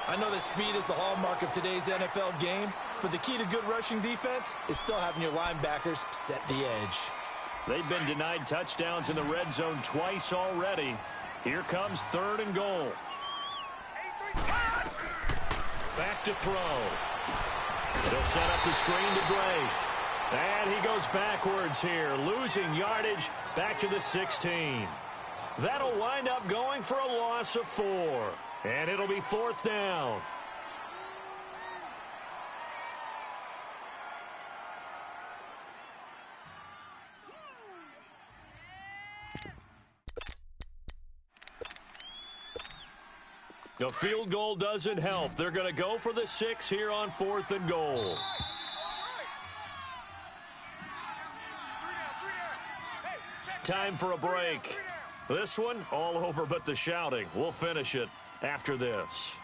I know that speed is the hallmark of today's NFL game, but the key to good rushing defense is still having your linebackers set the edge. They've been denied touchdowns in the red zone twice already. Here comes 3rd and goal. Back to throw. They'll set up the screen to Drake. And he goes backwards here, losing yardage back to the 16. That'll wind up going for a loss of 4. And it'll be 4th down. The field goal doesn't help. They're going to go for the 6 here on 4th and goal. Time for a break. This one, all over but the shouting. We'll finish it after this.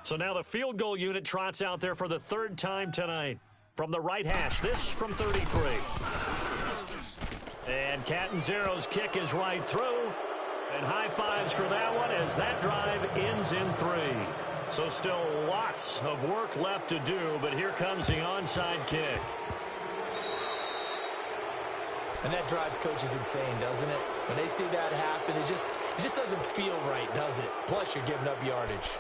So now the field goal unit trots out there for the 3rd time tonight. From the right hash, this from 33. And Catanzaro's kick is right through. And high fives for that one as that drive ends in 3. So still lots of work left to do, but here comes the onside kick. And that drives coaches insane, doesn't it? When they see that happen, it just doesn't feel right, does it? Plus, you're giving up yardage.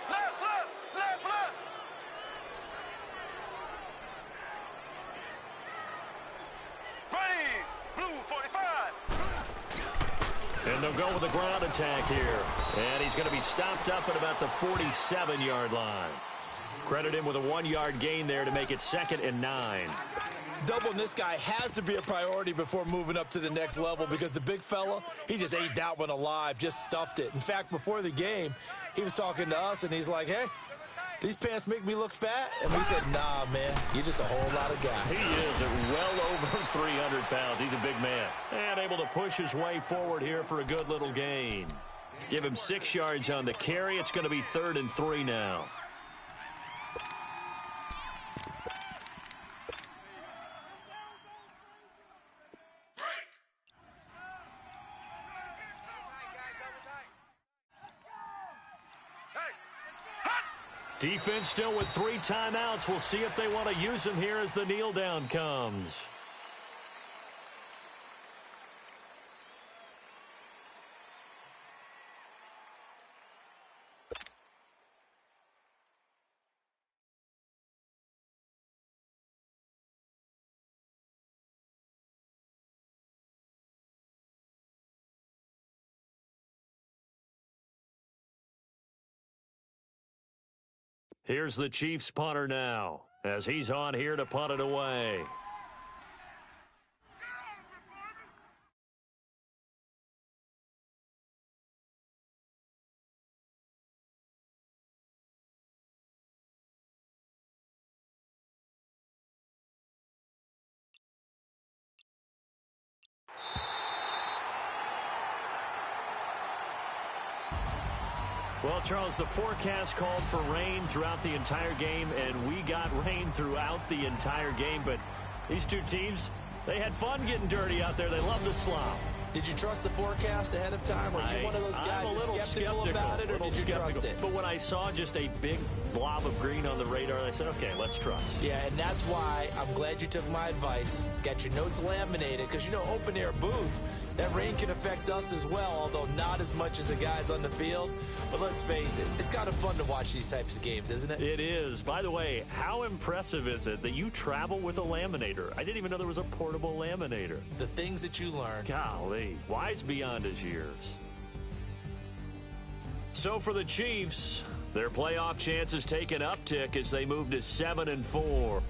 Left. Ready, blue 45. And they'll go with a ground attack here. And he's going to be stopped up at about the 47-yard line. Credit him with a 1-yard gain there to make it 2nd and 9. Doubling this guy has to be a priority before moving up to the next level because the big fella, he just ate that one alive, just stuffed it. In fact, before the game, he was talking to us, and he's like, hey, these pants make me look fat? And we said, nah, man, you're just a whole lot of guy. He is at well over 300 pounds. He's a big man. And able to push his way forward here for a good little gain. Give him 6 yards on the carry. It's going to be 3rd and 3 now. Defense still with 3 timeouts. We'll see if they want to use them here as the kneel down comes. Here's the Chiefs punter now, as he's on here to punt it away. Well, Charles, the forecast called for rain throughout the entire game, and we got rain throughout the entire game. But these two teams, they had fun getting dirty out there. They love the slop. Did you trust the forecast ahead of time? Or are you one of those guys that's skeptical about it, or did you trust it? But when I saw just a big blob of green on the radar, I said, okay, let's trust. Yeah, and that's why I'm glad you took my advice. Got your notes laminated, because, you know, open air booth, that rain can affect us as well, although not as much as the guys on the field. But let's face it, it's kind of fun to watch these types of games, isn't it? It is. By the way, how impressive is it that you travel with a laminator? I didn't even know there was a portable laminator. The things that you learn. Golly, wise beyond his years. So for the Chiefs, their playoff chances take an uptick as they move to 7-4.